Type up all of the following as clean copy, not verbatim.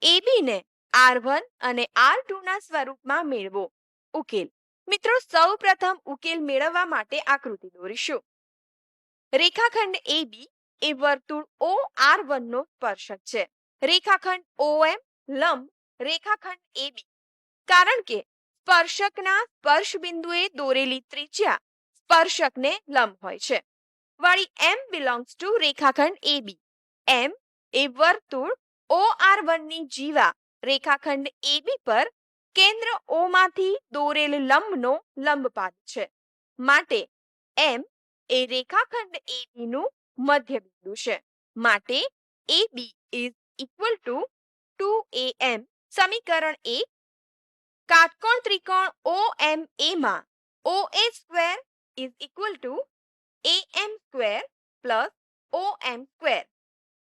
એબી ને R1 અને R2 ના સ્વરૂપમાં મેળવો. ઉકેલ. મિત્રો, સૌ પ્રથમ ઉકેલ મેળવવા માટે આકૃતિ દોરીશું. રેખાખંડ AB એ વર્તુળ OR1 નો સ્પર્શક છે. રેખાખંડ OM લંબ રેખાખંડ AB. કારણ કે સ્પર્શકના સ્પર્શ બિંદુએ દોરેલી ત્રિજ્યા સ્પર્શકને લંબ હોય છે. વળી M બિલોંગ્સ ટુ રેખાખંડ AB. M એ વર્તુળ OR1 ની જીવા રેખાખંડ AB પર કેન્દ્ર O માંથી દોરેલ લંબનો લંબપાદ છે. માટે M એ રેખાખંડ AB નું મધ્ય બિંદુ છે. માટે AB is equal to 2AM. સમીકરણ 1. કાટકોણ ત્રિકોણ OMA માં OA square is equal to AM square plus OM square.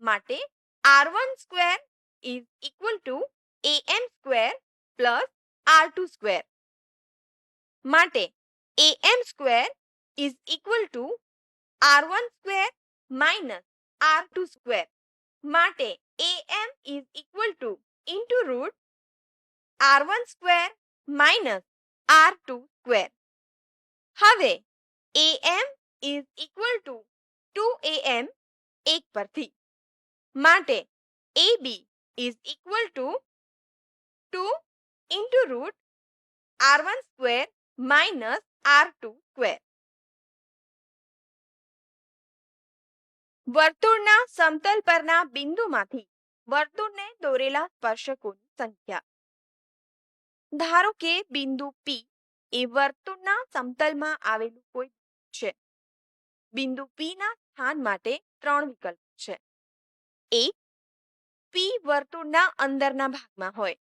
માટે R1 square is equal to AM square plus R2 square. માટે AM square is equal to R1 square minus R2 square. માટે AM is equal to into root R1 square minus R2 square. હવે AM is equal to 2AM એક પરથી. માટે AB is equal to 2 into root R1 square minus R2 square. વર્તુળના સમતલ પરના બિંદુમાંથી વર્તુળને દોરેલા સ્પર્શકોની સંખ્યા. ધારો કે બિંદુ P એ વર્તુળના સમતલમાં આવેલું કોઈ બિંદુ છે. બિંદુ P ના સ્થાન માટે 3 વિકલ્પો છે. 1. P વર્તુળના અંદરના ભાગમાં હોય.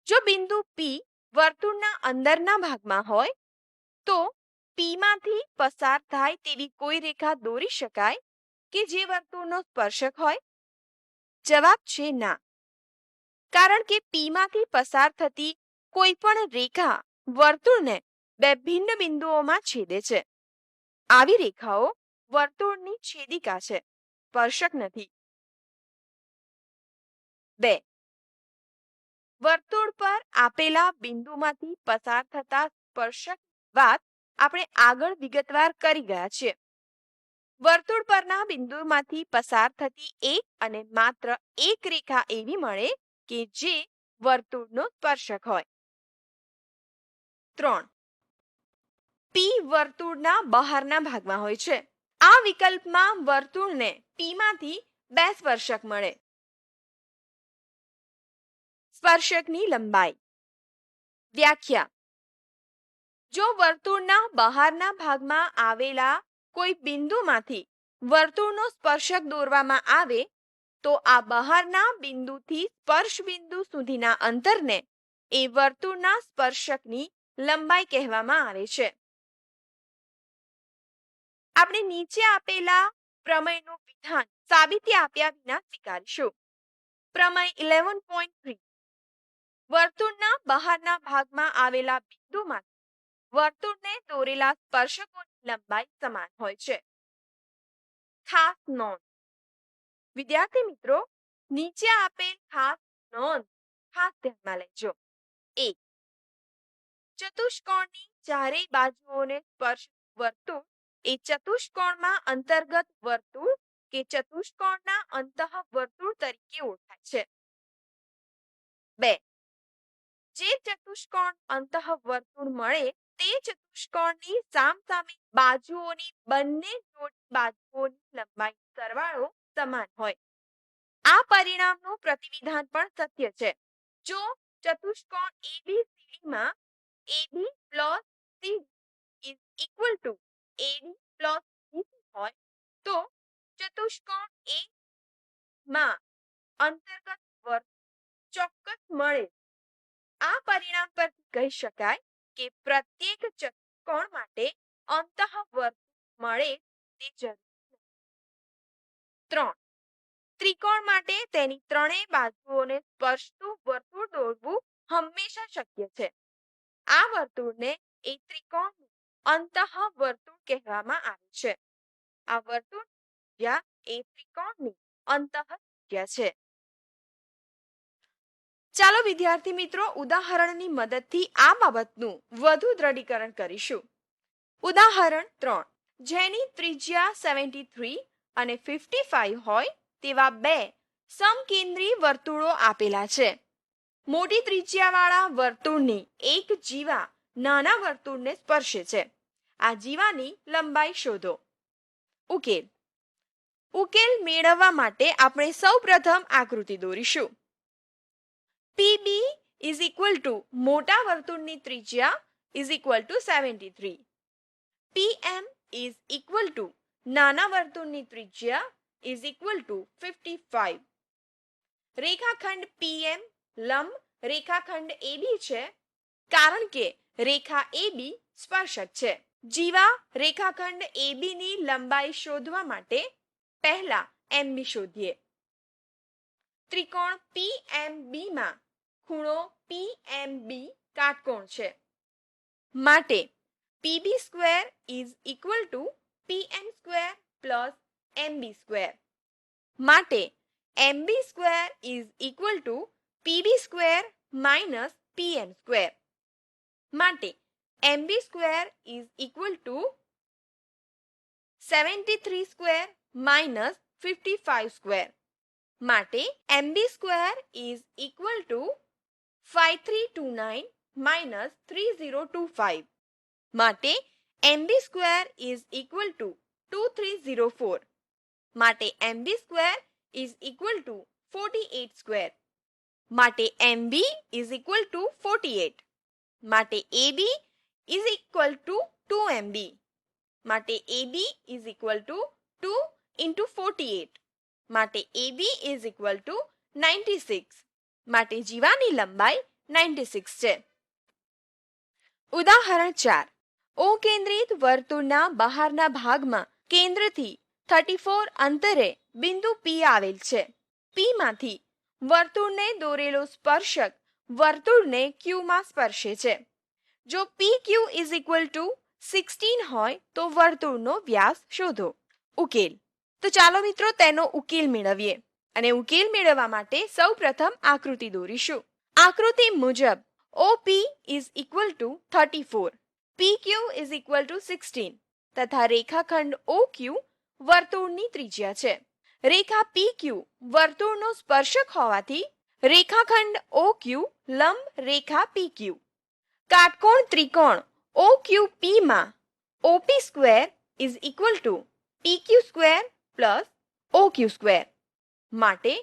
જો બિંદુ P વર્તુળના અંદરના ભાગમાં હોય તો P માંથી પસાર થાય તેવી કોઈ રેખા દોરી શકાય કે જે વર્તુળનો સ્પર્શક હોય? જવાબ છે ના. કારણ કે P માંથી પસાર થતી કોઈ પણ રેખા વર્તુળને બે ભિન્ન બિંદુઓમાં છેદે છે. આવી રેખાઓ વર્તુળની છેદિકા છે, સ્પર્શક નથી. 2. વર્તુળ પર આપેલા બિંદુમાંથી પસાર થતા સ્પર્શક વાત આપણે આગળ વિગતવાર કરી ગયા છીએ. વર્તુળ પરના બિંદુમાંથી પસાર થતી એક અને માત્ર એક રેખા એવી મળે કે જે વર્તુળનો સ્પર્શક હોય. 3. P વર્તુળના બહારના ભાગમાં હોય છે. આ વિકલ્પમાં વર્તુળને P માંથી બે સ્પર્શક મળે. સ્પર્શકની લંબાઈ. વ્યાખ્યા. જો વર્તુળના બહારના ભાગમાં આવેલા કોઈ બિંદુમાંથી વર્તુળનો સ્પર્શક દોરવામાં આવે તો આ બહારના બિંદુથી સ્પર્શ બિંદુ સુધીના અંતરને એ વર્તુળના સ્પર્શકની લંબાઈ કહેવામાં આવે છે. આપણે નીચે આપેલા પ્રમેયનું વિધાન સાબિતી આપ્યા વિના સ્વીકારીશું. પ્રમેય 11.3. વર્તુળના બહારના ભાગમાં આવેલા બિંદુમાં વર્તુળને દોરેલા સ્પર્શકોની લંબાઈ સમાન હોય છે. ખાસ નોંધ. વિદ્યાર્થી મિત્રો, નીચે આપેલ ખાસ નોંધ ખાસ ધ્યાનમાં લેજો. 1. ચતુષ્કોણની ચારેય બાજુઓને સ્પર્શતું વર્તુળ એ ચતુષ્કોણમાં અંતર્ગત વર્તુળ કે ચતુષ્કોણના અંતઃવર્તુળ તરીકે ઓળખાય છે. 2. જે ચતુષ્કોણ અંતઃવર્તુળ મળે તે ચતુષ્કોણની સામસામે બાજુઓની બંને જોડી બાજુઓની લંબાઈનો સરવાળો સમાન હોય. આ પરિણામનું પ્રતિવિધાન પણ સત્ય છે. જો ચતુષ્કોણ ABCD માં AB plus CD is equal to AD plus BC હોય તો ચતુષ્કોણ A માં અંતર્ગત વર્તુળ ચોક્કસ મળે. આ પરિણામ પરથી કહી શકાય કે પ્રત્યેક ચતુષ્કોણ માટે અંતઃવર્તુળ મળે તે જરૂરી નથી. 3. ત્રિકોણ માટે તેની ત્રણેય બાજુઓને સ્પર્શતું વર્તુળ દોરવું હંમેશા શક્ય છે. આ વર્તુળને એ ત્રિકોણનું અંતઃવર્તુળ કહેવામાં આવે છે. આ વર્તુળ ત્રિજ્યા એ ત્રિકોણની અંતઃ ત્રિજ્યા છે. ચાલો વિદ્યાર્થી મિત્રો ઉદાહરણની મદદથી આ બાબતનું વધુ દ્રઢીકરણ કરીશું. ઉદાહરણ 3, જેની ત્રિજ્યા 73 અને 55 હોય તેવા બે સમકેન્દ્રી વર્તુળો આપેલા છે. મોટી ત્રિજ્યાવાળા વર્તુળની એક જીવા નાના વર્તુળને સ્પર્શે છે. આ જીવાની લંબાઈ શોધો. ઉકેલ. ઉકેલ મેળવવા માટે આપણે સૌપ્રથમ આકૃતિ દોરીશું. PB is equal to મોટા વર્તુળની ત્રિજ્યા is equal to 73. PM is equal to નાના વર્તુળની ત્રિજ્યા is equal to 55. રેખાખંડ PM લંબ રેખાખંડ AB છે કારણ કે રેખા AB સ્પર્શક છે. જીવા રેખાખંડ AB ની લંબાઈ શોધવા માટે પહેલા MB શોધીએ. ત્રિકોણ PMB માં ખૂણો PMB કાટકોણ છે. માટે PB square is equal to PM square plus MB square. માટે MB square is equal to PB square minus PM square. માટે MB square is equal to 73 square minus 55 square. માટે MB square is equal to 5329 minus 3025. માટે MB square is equal to 2304. માટે MB square is equal to 48 square. માટે MB is equal to 48. માટે AB is equal to 2MB. માટે AB is equal to 2 into 48. માટે AB is equal to 96. માટે જીવાની લંબાઈ 96 છે. ઉદાહરણ 4. ઓ કેન્દ્રિત વર્તુળના બહારના ભાગમાં કેન્દ્રથી 34 અંતરે બિંદુ P આવેલ છે. P માંથી વર્તુળને દોરેલો સ્પર્શક વર્તુળને Q માં સ્પર્શે છે. જો PQ is equal to 16 હોય તો વર્તુળનો વ્યાસ શોધો. ઉકેલ. તો ચાલો મિત્રો તેનો ઉકેલ મેળવીએ. અને ઉકેલ મેળવવા માટે સૌપ્રથમ આકૃતિ દોરીશું. આકૃતિ મુજબ OP is equal to 34, PQ is equal to 16 તથા રેખાખંડ OQ વર્તુળની ત્રિજ્યા છે. રેખા PQ વર્તુળનો સ્પર્શક હોવાથી રેખાખંડ OQ લંબ રેખા PQ. કાટકોણ ત્રિકોણ OQP માં OP square is equal to PQ square plus OQ square. માટે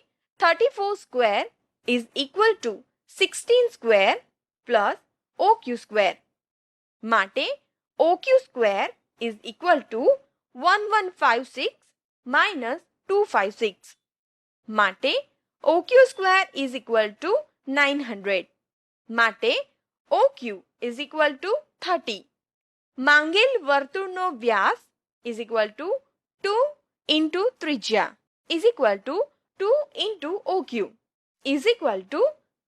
34 square is equal to 16 square plus OQ square. માટે OQ square is equal to 1156 minus 256. માટે OQ square is equal to 900. માટે OQ is equal to 30. માંગેલ વર્તુળનો વ્યાસ is equal to 2 into ત્રિજ્યા is equal to 2 into OQ is equal to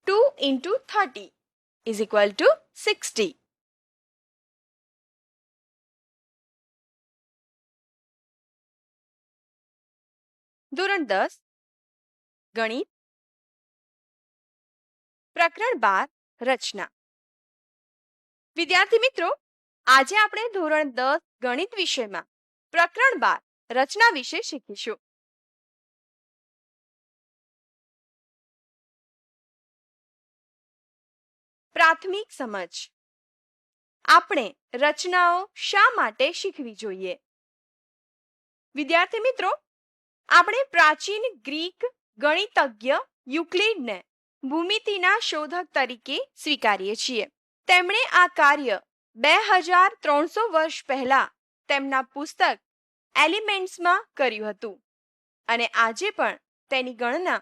2 into 30 is equal to 60. ધોરણ 10 ગણિત પ્રકરણ 12 રચના. વિદ્યાર્થી મિત્રો, આજે આપણે ધોરણ 10 ગણિત વિષયમાં પ્રકરણ 12 રચના વિશે શીખીશું. પ્રાથમિક સમજ. આપણે રચનાઓ શા માટે શીખવી જોઈએ? વિદ્યાર્થી મિત્રો, આપણે પ્રાચીન ગ્રીક ગણિતજ્ઞ યુક્લિડને ભૂમિતિના શોધક તરીકે સ્વીકારીએ છીએ. તેમણે આ કાર્ય 2300 વર્ષ પહેલા તેમના પુસ્તક એલિમેન્ટ્સમાં કર્યું હતું અને આજે પણ તેની ગણના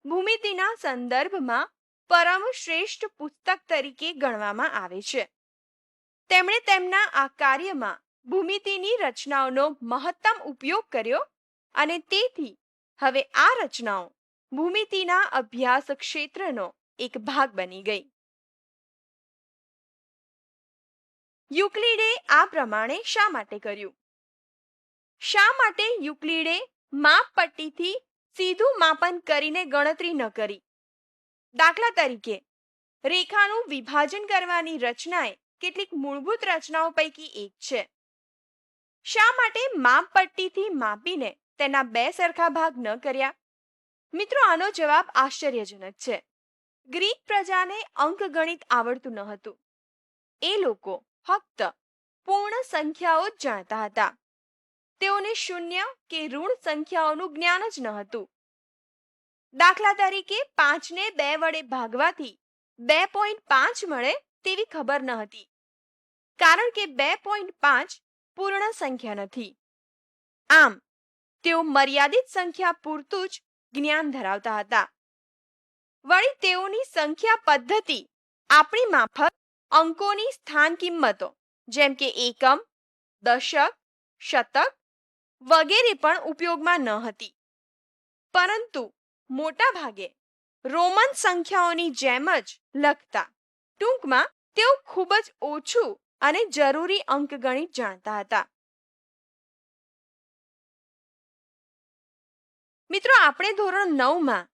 ભૂમિતિના સંદર્ભમાં પરમ શ્રેષ્ઠ પુસ્તક તરીકે ગણવામાં આવે છે. તેમણે તેમના આ કાર્યમાં ભૂમિતિની રચનાઓનો મહત્તમ ઉપયોગ કર્યો અને તેથી હવે આ રચનાઓ ભૂમિતિના અભ્યાસ ક્ષેત્રનો એક ભાગ બની ગઈ. યુક્લિડે આ પ્રમાણે શા માટે કર્યું? શા માટે યુક્લિડે માપપટ્ટીથી સીધું માપન કરીને ગણતરી ન કરી દાખલા તરીકે રેખાનું વિભાજન કરવાની રચના એ કેટલીક મૂળભૂત રચનાઓ પૈકી એક છે. શા માટે માપપટ્ટીથી માપીને તેના બે સરખા ભાગ ન કર્યા? મિત્રો, આનો જવાબ આશ્ચર્યજનક છે. ગ્રીક પ્રજાને અંકગણિત આવડતું ન હતું. એ લોકો ફક્ત પૂર્ણ સંખ્યાઓ જ જાણતા હતા. તેઓને શૂન્ય કે ઋણ સંખ્યાઓનું જ્ઞાન જ ન હતું. દાખલા તરીકે 5ને 2 વડે ભાગવાથી 2.5 મળે તેવી ખબર ન હતી, કારણ કે 2.5 પૂર્ણ સંખ્યા નથી. આમ તેઓ મર્યાદિત સંખ્યા પૂરતું જ જ્ઞાન ધરાવતા હતા. વળી તેઓની સંખ્યા પદ્ધતિ આપણી માફક અંકોની સ્થાન કિંમતો જેમ કે એકમ, દશક, શતક વગેરે પણ ઉપયોગમાં ન હતી, પરંતુ મોટા ભાગે રોમન સંખ્યાઓની જેમ જ લખતા. ટૂંકમાં તેઓ ખૂબ જ ઓછું અને જરૂરી અંકગણિત જાણતા હતા. મિત્રો, આપણે ધોરણ 9માં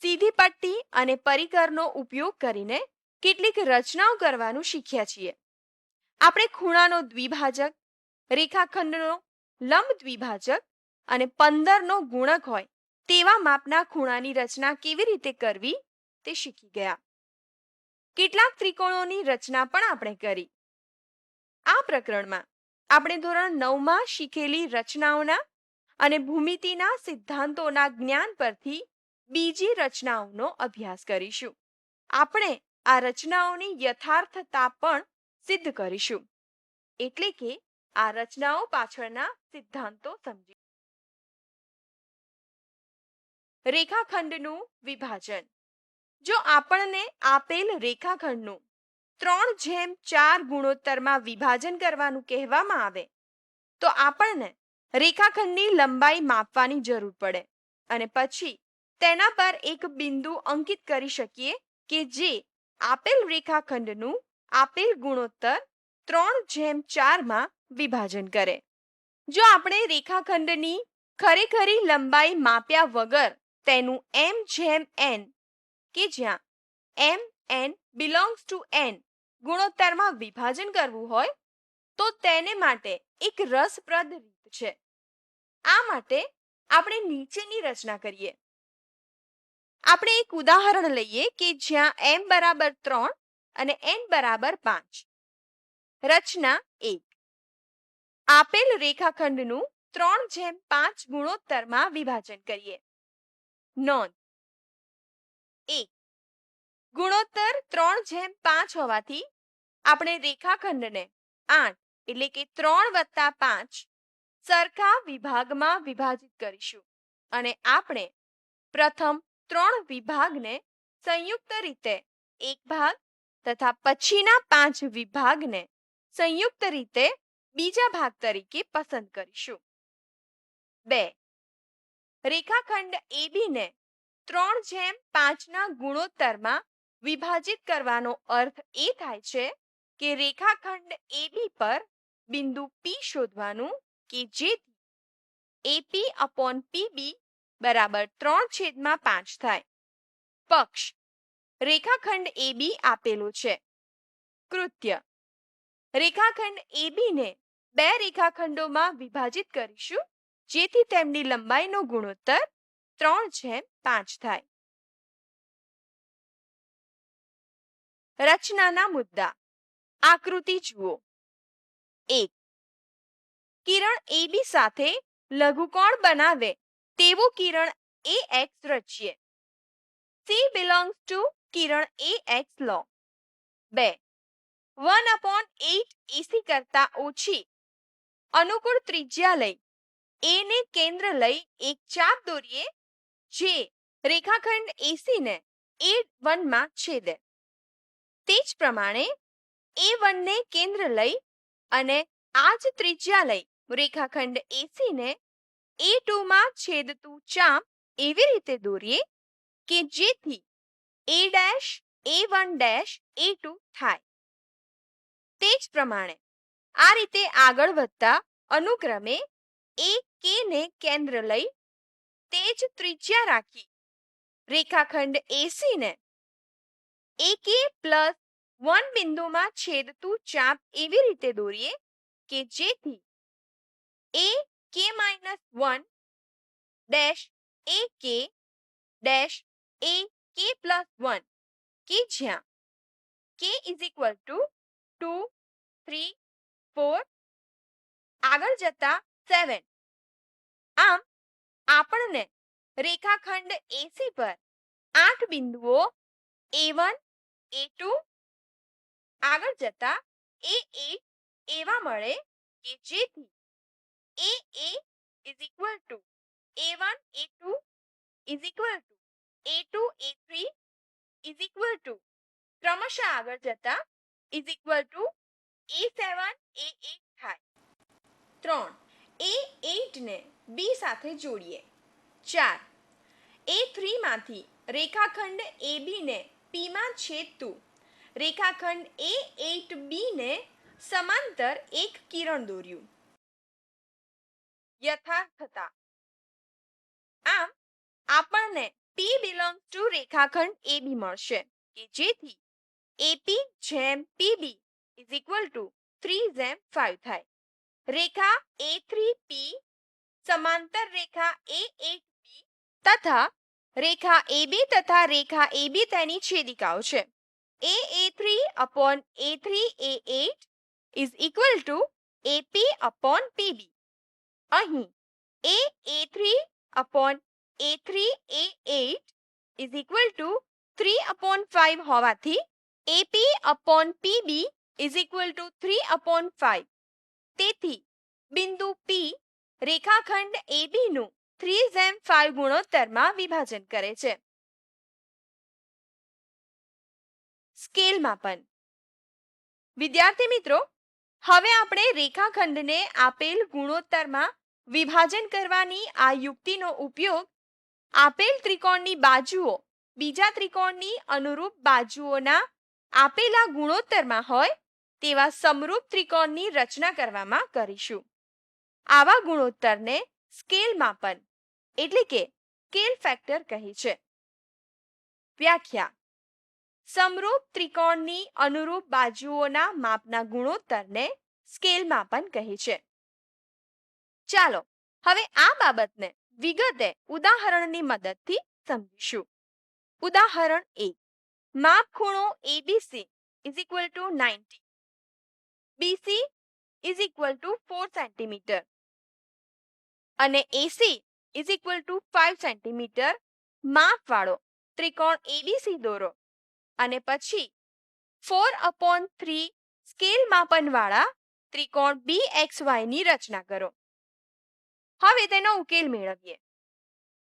સીધી પટ્ટી અને પરિકરનો ઉપયોગ કરીને કેટલીક રચનાઓ કરવાનું શીખ્યા છીએ. આપણે ખૂણાનો દ્વિભાજક, રેખાખંડનો લંબ દ્વિભાજક અને 15નો ગુણક હોય તેવા માપના ખૂણાની રચના કેવી રીતે કરવી તે શીખી ગયા. કેટલાક ત્રિકોણોની રચના પણ આપણે કરી. આ પ્રકરણમાં આપણે ધોરણ 9માં શીખેલી રચનાઓના અને ભૂમિતિના સિદ્ધાંતોના જ્ઞાન પરથી બીજી રચનાઓનો અભ્યાસ કરીશું. આપણે આ રચનાઓની યથાર્થતા પણ સિદ્ધ કરીશું, એટલે કે આ રચનાઓ પાછળના સિદ્ધાંતો સમજી. રેખાખંડનું વિભાજન. જો આપણને આપેલ રેખાખંડનું 3:4 ગુણોત્તરમાં વિભાજન કરવાનું કહેવામાં આવે તો આપણને રેખાખંડની લંબાઈ માપવાની જરૂર પડે અને પછી તેના પર એક બિંદુ અંકિત કરી શકીએ કે જે આપેલ રેખાખંડનું આપેલ ગુણોત્તર 3:4માં વિભાજન કરે. જો આપણે રેખાખંડની ખરેખરી લંબાઈ માપ્યા વગર તેનું m/n કે જ્યાં m/n belongs to n ગુણોત્તરમાં વિભાજન કરવું હોય તો તેને માટે એક રસપ્રદ રીત છે. આ માટે આપણે નીચેની રચના કરીએ. આપણે એક ઉદાહરણ લઈએ કે જ્યાં m = 3 અને n = 5. રચના 1. આપેલ રેખાખંડનું 3:5 ગુણોત્તરમાં વિભાજન કરીએ. નોંધ: 1. ગુણોત્તર 3:5 હોવાથી આપણે રેખાખંડને 8 એટલે કે 3 + 5 સરખા વિભાગમાં વિભાજિત કરીશું અને આપણે પ્રથમ 3 વિભાગને સંયુક્ત રીતે એક ભાગ તથા પછીના 5 વિભાગને સંયુક્ત રીતે બીજા ભાગ તરીકે પસંદ કરીશું. 2. રેખાખંડ AB ને 3:5ના ગુણોત્તરમાં વિભાજિત કરવાનો અર્થ એ થાય છે કે રેખાખંડ AB પર બિંદુ P શોધવાનું કે જેથી AP/PB = 3/5 થાય. પક્ષ: રેખાખંડ AB આપેલો છે. કૃત્ય: રેખાખંડ AB ને બે રેખાખંડોમાં વિભાજિત કરીશું જેથી તેમની લંબાઈનો ગુણોત્તર 3/5 થાય. રચનાના મુદ્દા. આકૃતિ જુઓ. 1. કિરણ AB સાથે લઘુકોણ બનાવે તેવું કિરણ AX રચીએ. C belongs to Kiran AX law. 2. 1/8 AC કરતા ઓછી અનુકૂળ ત્રિજ્યા લઈ A ને કેન્દ્ર લઈ એક ચાપ દોરીએ જે રેખાખંડ AC ને A1 માં છેદે. તે જ પ્રમાણે A1 ને કેન્દ્ર લઈ અને આ જ ત્રિજ્યા લઈ રેખાખંડ AC ને A2 માં છેદતું ચાપ એવી રીતે દોરીએ કે જેથી A', A1', A2 થાય. તે જ પ્રમાણે આ રીતે આગળ વધતા અનુક્રમે AK ને કેન્દ્ર લઈ તે જ ત્રિજ્યા રાખી રેખાખંડ AC ને એ કે પ્લસ 1 બિંદુમાં છેદતું ચાપ એવી રીતે દોરીએ કે જેથી એ કે માઇનસ 1 ડેશ એ કે ડેશ એ કે પ્લસ 1 કે જ્યાં કે ઇઝ ઇક્વલ ટુ 2 3 4 આગળ જતા 7. આમ આપણને રેખાખંડ એસી પર 8 બિંદુઓ A1 A2 આગળ જતા A8 એવા મળે કે જેથી A is equal two A1 A2 is equal two A2 A3 is equal two ક્રમશઃ આગળ જતા is equal two A7 A8 થાય. 3. A8 ને B સાથે જોડીએ. 4. A3 માંથી રેખાખંડ AB ને P માં છેદતું રેખાખંડ A8B ને સમાંતર એક કિરણ દોર્યું. યથાર્થતા. આમ આપણને P belongs to રેખાખંડ AB મળશે કે જેથી AP જેમ PB is equal to 3:5 થાય. રેખા A3P સમાંતર રેખા A8B તથા રેખા AB તથા રેખા AB તેની છેદિકાઓ છે. A3 upon A3A8 is equal to AP upon PB. અહીં A3 upon A3A8 is equal to 3 upon 5 હોવાથી AP upon PB is equal to 3 upon 5. તેથી બિંદુ P રેખાખંડ AB નું 3:5 ગુણોત્તરમાં વિભાજન કરે છે. સ્કેલ માપન. વિદ્યાર્થી મિત્રો, હવે આપણે રેખાખંડને આપેલ ગુણોત્તરમાં વિભાજન કરવાની આ યુક્તિનો ઉપયોગ આપેલ ત્રિકોણની બાજુઓ બીજા ત્રિકોણની અનુરૂપ બાજુઓના આપેલા ગુણોત્તરમાં હોય તેવા સમરૂપ ત્રિકોણની રચના કરવામાં કરીશું. આવા ગુણોત્તરને સ્કેલ માપન એટલે કે સ્કેલ ફેક્ટર કહે છે. વ્યાખ્યા. સમરૂપ ત્રિકોણની અનુરૂપ બાજુઓના માપના ગુણોત્તરને સ્કેલ માપન કહે છે. ચાલો હવે આ બાબતને વિગતે ઉદાહરણની મદદથી સમજીશું. ઉદાહરણ 1. માપ ખૂણો ABC is equal to 90. BC is equal to 4 cm અને AC is equal to 5 cm માપવાળો ત્રિકોણ ABC દોરો અને પછી 4/3 સ્કેલ માપનવાળા ત્રિકોણ BXY ની રચના કરો. હવે તેનો ઉકેલ મેળવીએ.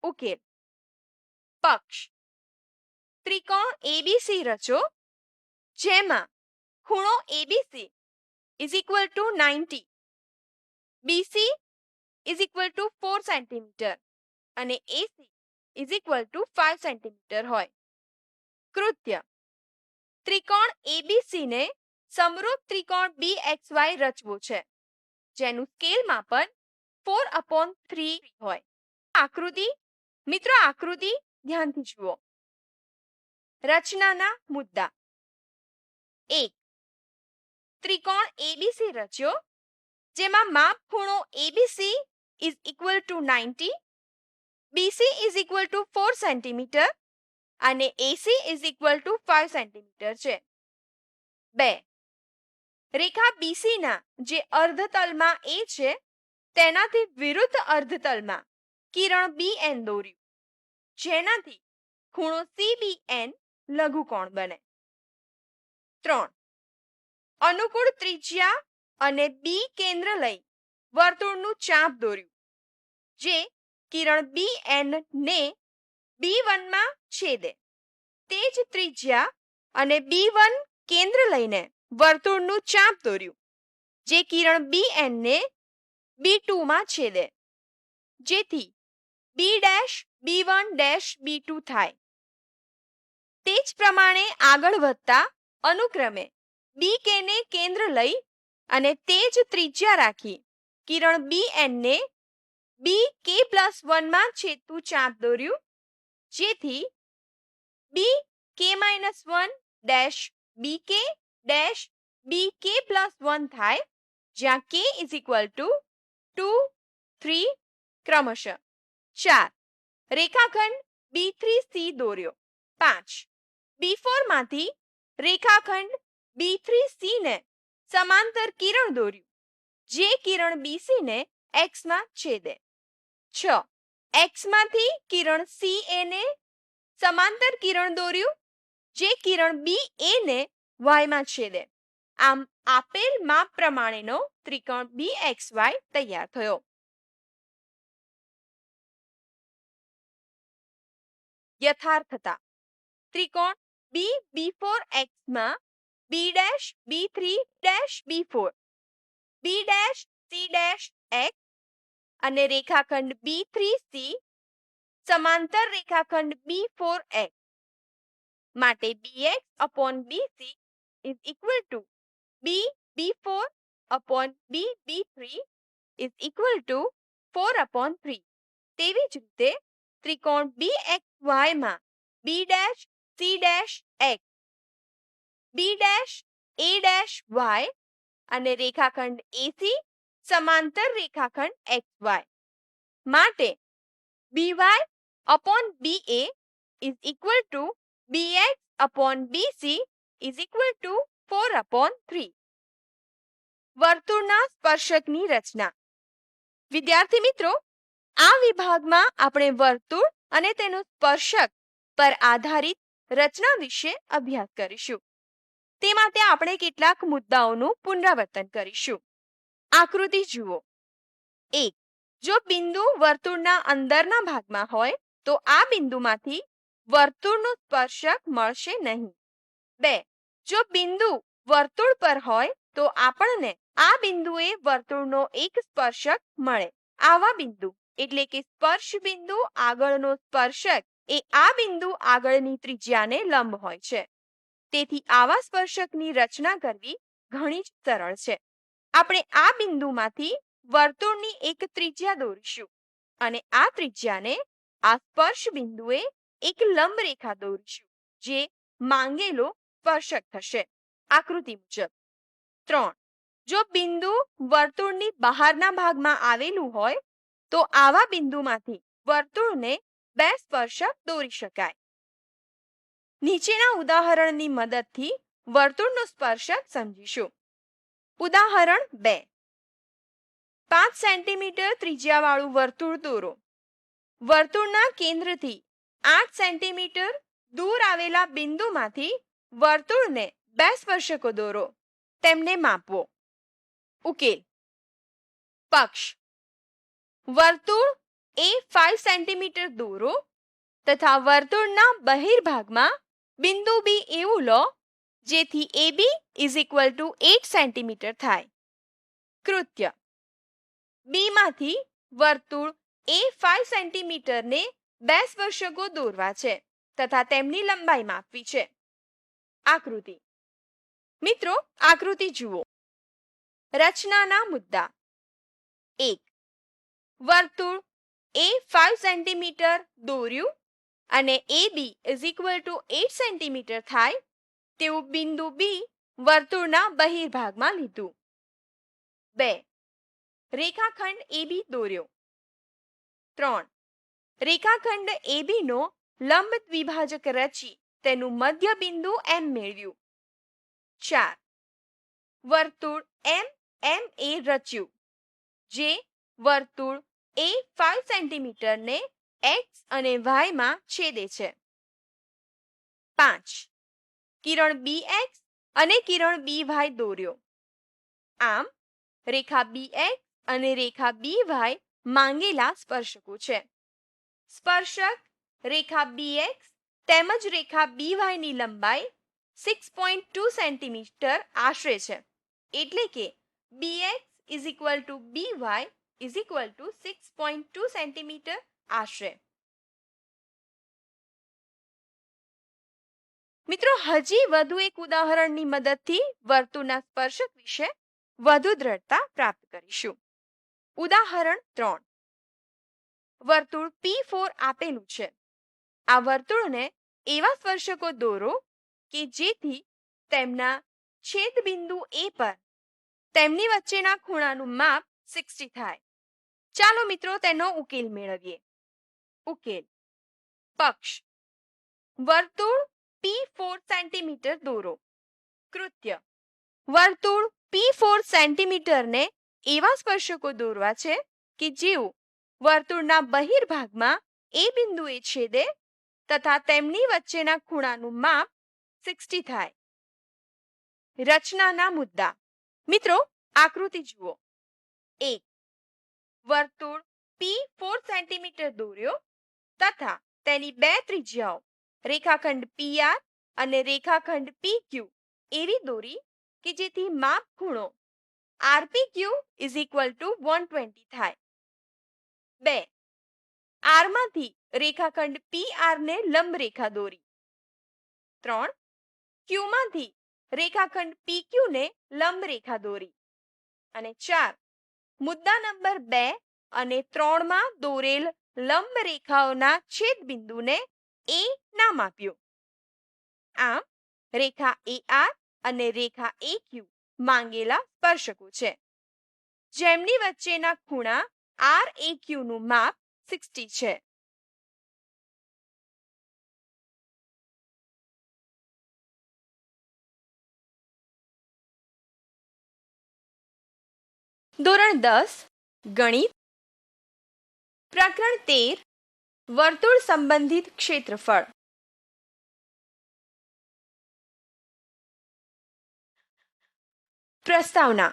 ઉકેલ. પક્ષ. ત્રિકોણ ABC રચો જેમાં ખૂણો ABC is equal to 90, BC is equal to 4 cm અને AC is equal to 5 cm હોય. કૃત્ય. ત્રિકોણ ABC ને સમરૂપ ત્રિકોણ BXY રચવો છે જેનું સ્કેલ માપન 4/3 હોય. આકૃતિ. મિત્રો, આકૃતિ ધ્યાનથી જુઓ. રચનાના મુદ્દા. 1. ત્રિકોણ ABC રચ્યો જેમાં માપ ખૂણો ABC is equal to 90, BC is equal to 4 cm અને AC is equal to 5 cm છે. 2. રેખા BC ના જે અર્ધતલમાં A છે તેનાથી વિરુદ્ધ અર્ધતલમાં કિરણ BN દોર્યું જેનાથી ખૂણો CBN લઘુકોણ બને. 3. અનુકૂળ ત્રિજ્યા અને B કેન્દ્ર લઈ વર્તુળનું ચાપ દોર્યું જે કિરણ BN ને B1 માં છેદે. તે જ ત્રિજ્યા અને B1 કેન્દ્ર લઈને વર્તુળનું ચાપ દોર્યું જે કિરણ BN ને B2 માં છેદે જેથી B' B1 B2 થાય. તે જ પ્રમાણે આગળ વધતા અનુક્રમે BK ને કેન્દ્ર લઈ અને તે જ ત્રિજ્યા રાખી કિરણ BN ને BK+1 માં છેદતું ચાપ દોર્યું જેથી BK-1 dash BK dash BK plus 1 થાય, જ્યાં K ઇઝ ઇક્વલ ટુ 2, 3 ક્રમશઃ. 4. રેખાખંડ B3C દોર્યો. 5. B4 માંથી રેખાખંડ B3C ને સમાંતર કિરણ દોર્યું, જે કિરણ BC ને X માં છેદે. 6. X માંથી કિરણ CA ને સમાંતર કિરણ દોર્યું, જે કિરણ BA ને Y માં છેદે. આમ આપેલ માપ પ્રમાણેનો ત્રિકોણ BXY તૈયાર થયો. યથાર્થતા. ત્રિકોણ BB4X માં B dash B3 dash B4 B dash C dash X અને રેખાખંડ B3C સમાંતર રેખાખંડ B4X માટે BX upon BC is equal two B4 upon B3 is equal to 4/3. તેવી જ રીતે ત્રિકોણ BXY માં B dash C dash X B dash A dash Y અને રેખાખંડ AC સમાંતર રેખાખંડ XY માટે BY upon BA is equal two BX upon BC is equal to 4/3. વર્તુળના સ્પર્શકની રચના. વિદ્યાર્થી મિત્રો, આ વિભાગમાં આપણે વર્તુળ અને તેનું સ્પર્શક પર આધારિત રચના વિશે અભ્યાસ કરીશું. તે માટે આપણે કેટલાક મુદ્દાઓનું પુનરાવર્તન કરીશું. આકૃતિ જુઓ. 1. જો બિંદુ વર્તુળના અંદરના ભાગમાં હોય તો આ બિંદુમાંથી વર્તુળનું સ્પર્શક મળશે નહીં. 2. જો બિંદુ વર્તુળ પર હોય તો આપણને આ બિંદુએ વર્તુળનો એક સ્પર્શક મળે. આવા બિંદુ એટલે કે સ્પર્શ બિંદુ આગળનો સ્પર્શક એ આ બિંદુ આગળની ત્રિજ્યાને લંબ હોય છે. તેથી આવા સ્પર્શકની રચના કરવી ઘણી જ સરળ છે. આપણે આ બિંદુમાંથી વર્તુળની એક ત્રિજ્યા દોરીશું અને આ ત્રિજ્યાને આ સ્પર્શ બિંદુએ એક લંબ રેખા દોરીશું, જે માંગેલો સ્પર્શક થશે. આકૃતિ મુજબ. 3. જો બિંદુ વર્તુળની બહારના ભાગમાં આવેલું હોય તો આવા બિંદુમાંથી વર્તુળને બે સ્પર્શક દોરી શકાય. નીચેના ઉદાહરણની મદદથી વર્તુળનો સ્પર્શક સમજીશું. ઉદાહરણ 2. 5 સેન્ટીમીટર ત્રિજ્યાવાળું વર્તુળ દોરો. વર્તુળના કેન્દ્રથી 8 સેન્ટીમીટર દૂર આવેલા બિંદુમાંથી વર્તુળને બે સ્પર્શકો દોરો. તેમને માપવો. ઉકેલ. પક્ષ. વર્તુળ એ 5 સેન્ટીમીટર દોરો તથા વર્તુળના બહિર્ભાગમાં બિંદુ B એવું લો જેથી AB is equal two 8 centimetre થાય. કૃત્ય. B માંથી વર્તુળ એ 5 સેન્ટીમીટરને બે સ્પર્શકો દોરવા છે તથા તેમની લંબાઈ માપવી છે. આકૃતિ. મિત્રો, આકૃતિ જુઓ. રચનાના મુદ્દા. 1. વર્તુળ એ 5 સેન્ટીમીટર દોર્યું અને AB is equal two 8 centimetre થાય તેવું બિંદુ B વર્તુળના બહિર્ભાગમાં લીધું. 2. રેખાખંડ AB દોર્યો. 3. રેખાખંડ AB નો લંબ દ્વિભાજક રચી તેનું મધ્ય બિંદુ M મેળવ્યું. 4. વર્તુળ MA રચ્યું, જે વર્તુળ એ 5 સેન્ટીમીટરને X અને Y માં છેદે છે. 5. કિરણ BX અને કિરણ BY દોર્યો. આમ રેખા BX અને રેખા BY માંગેલા સ્પર્શકો છે. સ્પર્શક રેખા BX તેમજ રેખા BY ની લંબાઈ 6.2 સેન્ટીમીટર આશરે છે. એટલે કે BX is equal two BY is equal two 6.2 centimetre આશરે. મિત્રો, હજી વધુ એક ઉદાહરણની મદદથી વર્તુળના સ્પર્શક વિશે વધુ દ્રઢતા પ્રાપ્ત કરીશું. ઉદાહરણ 3. વર્તુળ P4 આપેલું છે. આ વર્તુળને એવા સ્પર્શકો દોરો કે જેથી તેમના છેદબિંદુ એ પર તેમની વચ્ચેના ખૂણાનું માપ 60 થાય. ચાલો મિત્રો તેનો ઉકેલ મેળવીએ. ઉકેલ: પક્ષ: વર્તુળ P4 સેન્ટીમીટર દોરો. કૃત્ય: વર્તુળ P4 સેન્ટીમીટરને એવા સ્પર્શકો દોરવા છે કે જેઓ વર્તુળના બહિર્ભાગમાં એ બિંદુએ છેદે તથા તેમની વચ્ચેના ખૂણાનું માપ 60 થાય. રચનાના મુદ્દા. મિત્રો, આકૃતિ જુઓ. 1. વર્તુળ P4 સેન્ટીમીટર દોર્યો તથા તેની બે ત્રિજ્યાઓ રેખાખંડ PR અને રેખાખંડ PQ એવી દોરી કે જેથી માપ ખૂણો RPQ = 120 થાય. 2. R માંથી રેખાખંડ PR ને લંબ રેખા દોરી. 3. Q માંથી રેખાખંડ PQ ને લંબ રેખા દોરી. અને 4. મુદ્દા નંબર 2 અને 3 માં દોરેલ લંબ રેખાઓના છેદબિંદુને A નામ આપ્યું. આમ રેખા AR અને રેખા AQ માંગેલા સ્પર્શકો છે, જેમની વચ્ચેના ખૂણા RAQ નું માપ 60 છે. ધોરણ 10 ગણિત, પ્રકરણ 13 વર્તુળ સંબંધિત ક્ષેત્રફળ. પ્રસ્તાવના.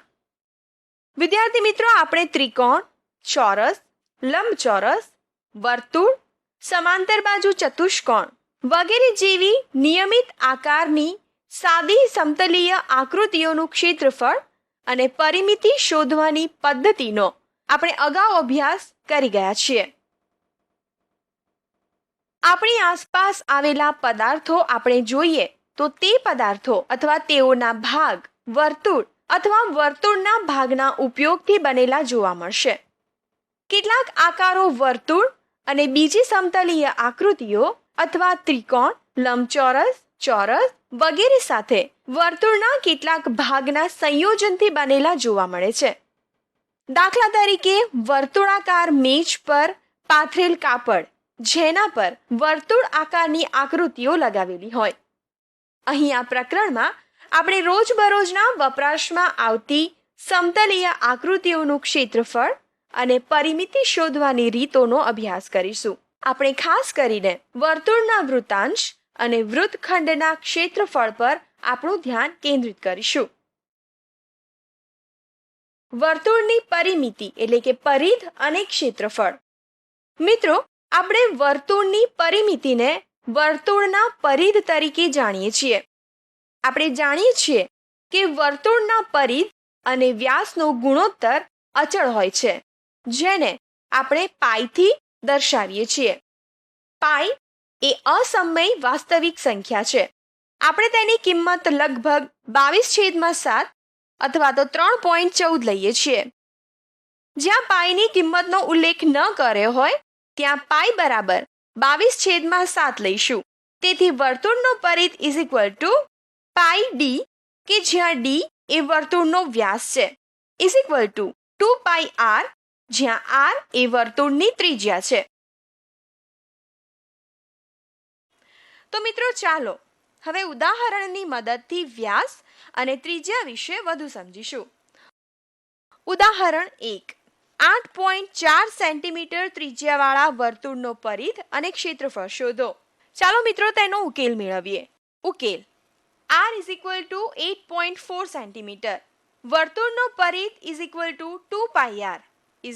વિદ્યાર્થી મિત્રો, આપણે ત્રિકોણ, ચોરસ, લંબચોરસ, વર્તુળ, સમાંતર બાજુ ચતુષ્કોણ વગેરે જેવી નિયમિત આકારની સાદી સમતલીય આકૃતિઓનું ક્ષેત્રફળ અને પરિમિતિ શોધવાની પદ્ધતિનો આપણે અગાઉ અભ્યાસ કરી ગયા છીએ. આપણી આસપાસ આવેલા પદાર્થો આપણે જોઈએ તો તે પદાર્થો અથવા તેઓના ભાગ વર્તુળ અથવા વર્તુળના ભાગના ઉપયોગથી બનેલા જોવા મળશે. કેટલાક આકારો વર્તુળ અને બીજી સમતલીય આકૃતિઓ અથવા ત્રિકોણ, લંબચોરસ, ચોરસ વગેરે સાથે વર્તુળના કેટલાક ભાગના સંયોજનથી બનેલા જોવા મળે છે. દાખલા તરીકે વર્તુળાકાર મેજ પર પાથરેલ કાપડ જેના પર વર્તુળ આકારની આકૃતિઓ લગાવેલી હોય. અહીં આ પ્રકરણમાં આપણે રોજબરોજના વપરાશમાં આવતી સમતલીય આકૃતિઓનું ક્ષેત્રફળ અને પરિમિતિ શોધવાની રીતોનો અભ્યાસ કરીશું. આપણે ખાસ કરીને વર્તુળના વૃત્તાંશ અને વૃત્તખંડના ક્ષેત્રફળ પર આપણું ધ્યાન કેન્દ્રિત કરીશું. વર્તુળની પરિમિતિ એટલે કે પરિધ અને ક્ષેત્રફળ. મિત્રો, આપણે વર્તુળની પરિમિતિને વર્તુળના પરિધ તરીકે જાણીએ છીએ. આપણે જાણીએ છીએ કે વર્તુળના પરિધ અને વ્યાસનો ગુણોત્તર અચળ હોય છે, જેને આપણે પાઈથી દર્શાવીએ છીએ. પાઈ એ અસમય વાસ્તવિક સંખ્યા છે. આપણે તેની કિંમત લગભગ 22/7 અથવા તો 3.14 લઈએ છીએ. જ્યાં પાઈની કિંમતનો ઉલ્લેખ ન કર્યો હોય ત્યાં પાઈ બરાબર 22/7 લઈશું. તેથી વર્તુળનો પરિધ = પાઈ d, કે જ્યાં d એ વર્તુળનો વ્યાસ છે, = 2πr, જ્યાં r એ વર્તુળની ત્રિજ્યા છે. તો મિત્રો, ચાલો હવે ઉદાહરણની મદદથી વ્યાસ અને ત્રિજ્યા વિશે વધુ સમજીશું. ઉદાહરણ 1. 8.4 સેન્ટીમીટર ત્રિજ્યાવાળા વર્તુળનો પરિધ અને ક્ષેત્રફળ શોધો. ચાલો મિત્રો તેનો ઉકેલ મેળવીએ. ઉકેલ: r = 8.4 સેન્ટીમીટર. વર્તુળનો પરિધ = 2πr = 2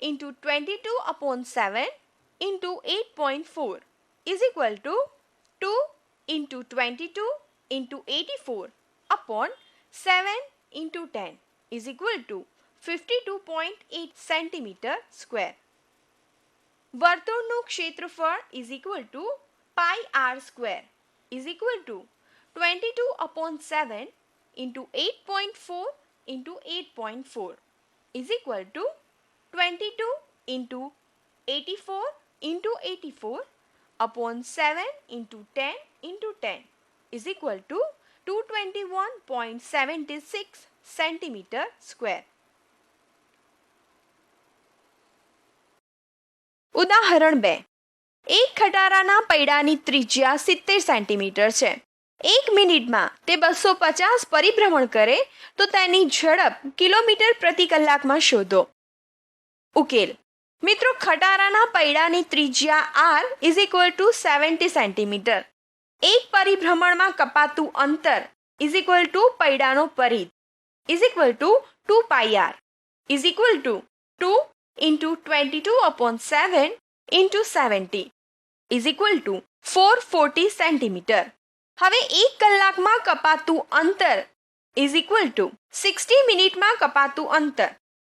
× 22/7 × 8.4 = 2 × 22 × 84/7 × 10 = 52.8 સેન્ટીમીટર સ્ક્વેર. વર્તુળનું ક્ષેત્રફળ =πr² = 22/7 × 8.4 × 8.4 = 22 × 84 × 84 upon 7 into 10 into 10 is equal to 221.76 centimeter square. ઉદાહરણ 2. એક ખટારાના પૈડાની ત્રિજ્યા 70 સેન્ટીમીટર છે. 1 મિનિટમાં તે 250 પરિભ્રમણ કરે તો તેની ઝડપ કિલોમીટર પ્રતિ કલાકમાં શોધો. ઉકેલ. મિત્રો, ખટારાના પૈડાની ત્રિજ્યા r is equal two 70 centimetre. એક પરિભ્રમણમાં કપાતું અંતર ઇઝ ઇક્વલ ટુ પૈડાનો પરિઘ is equal to 2 pi r is equal to 2 into 22 upon 7 into 70 is equal to 440 centimeter. હવે 1 કલાકમાં કપાતું અંતર is equal to 60 મિનિટમાં કપાતું અંતર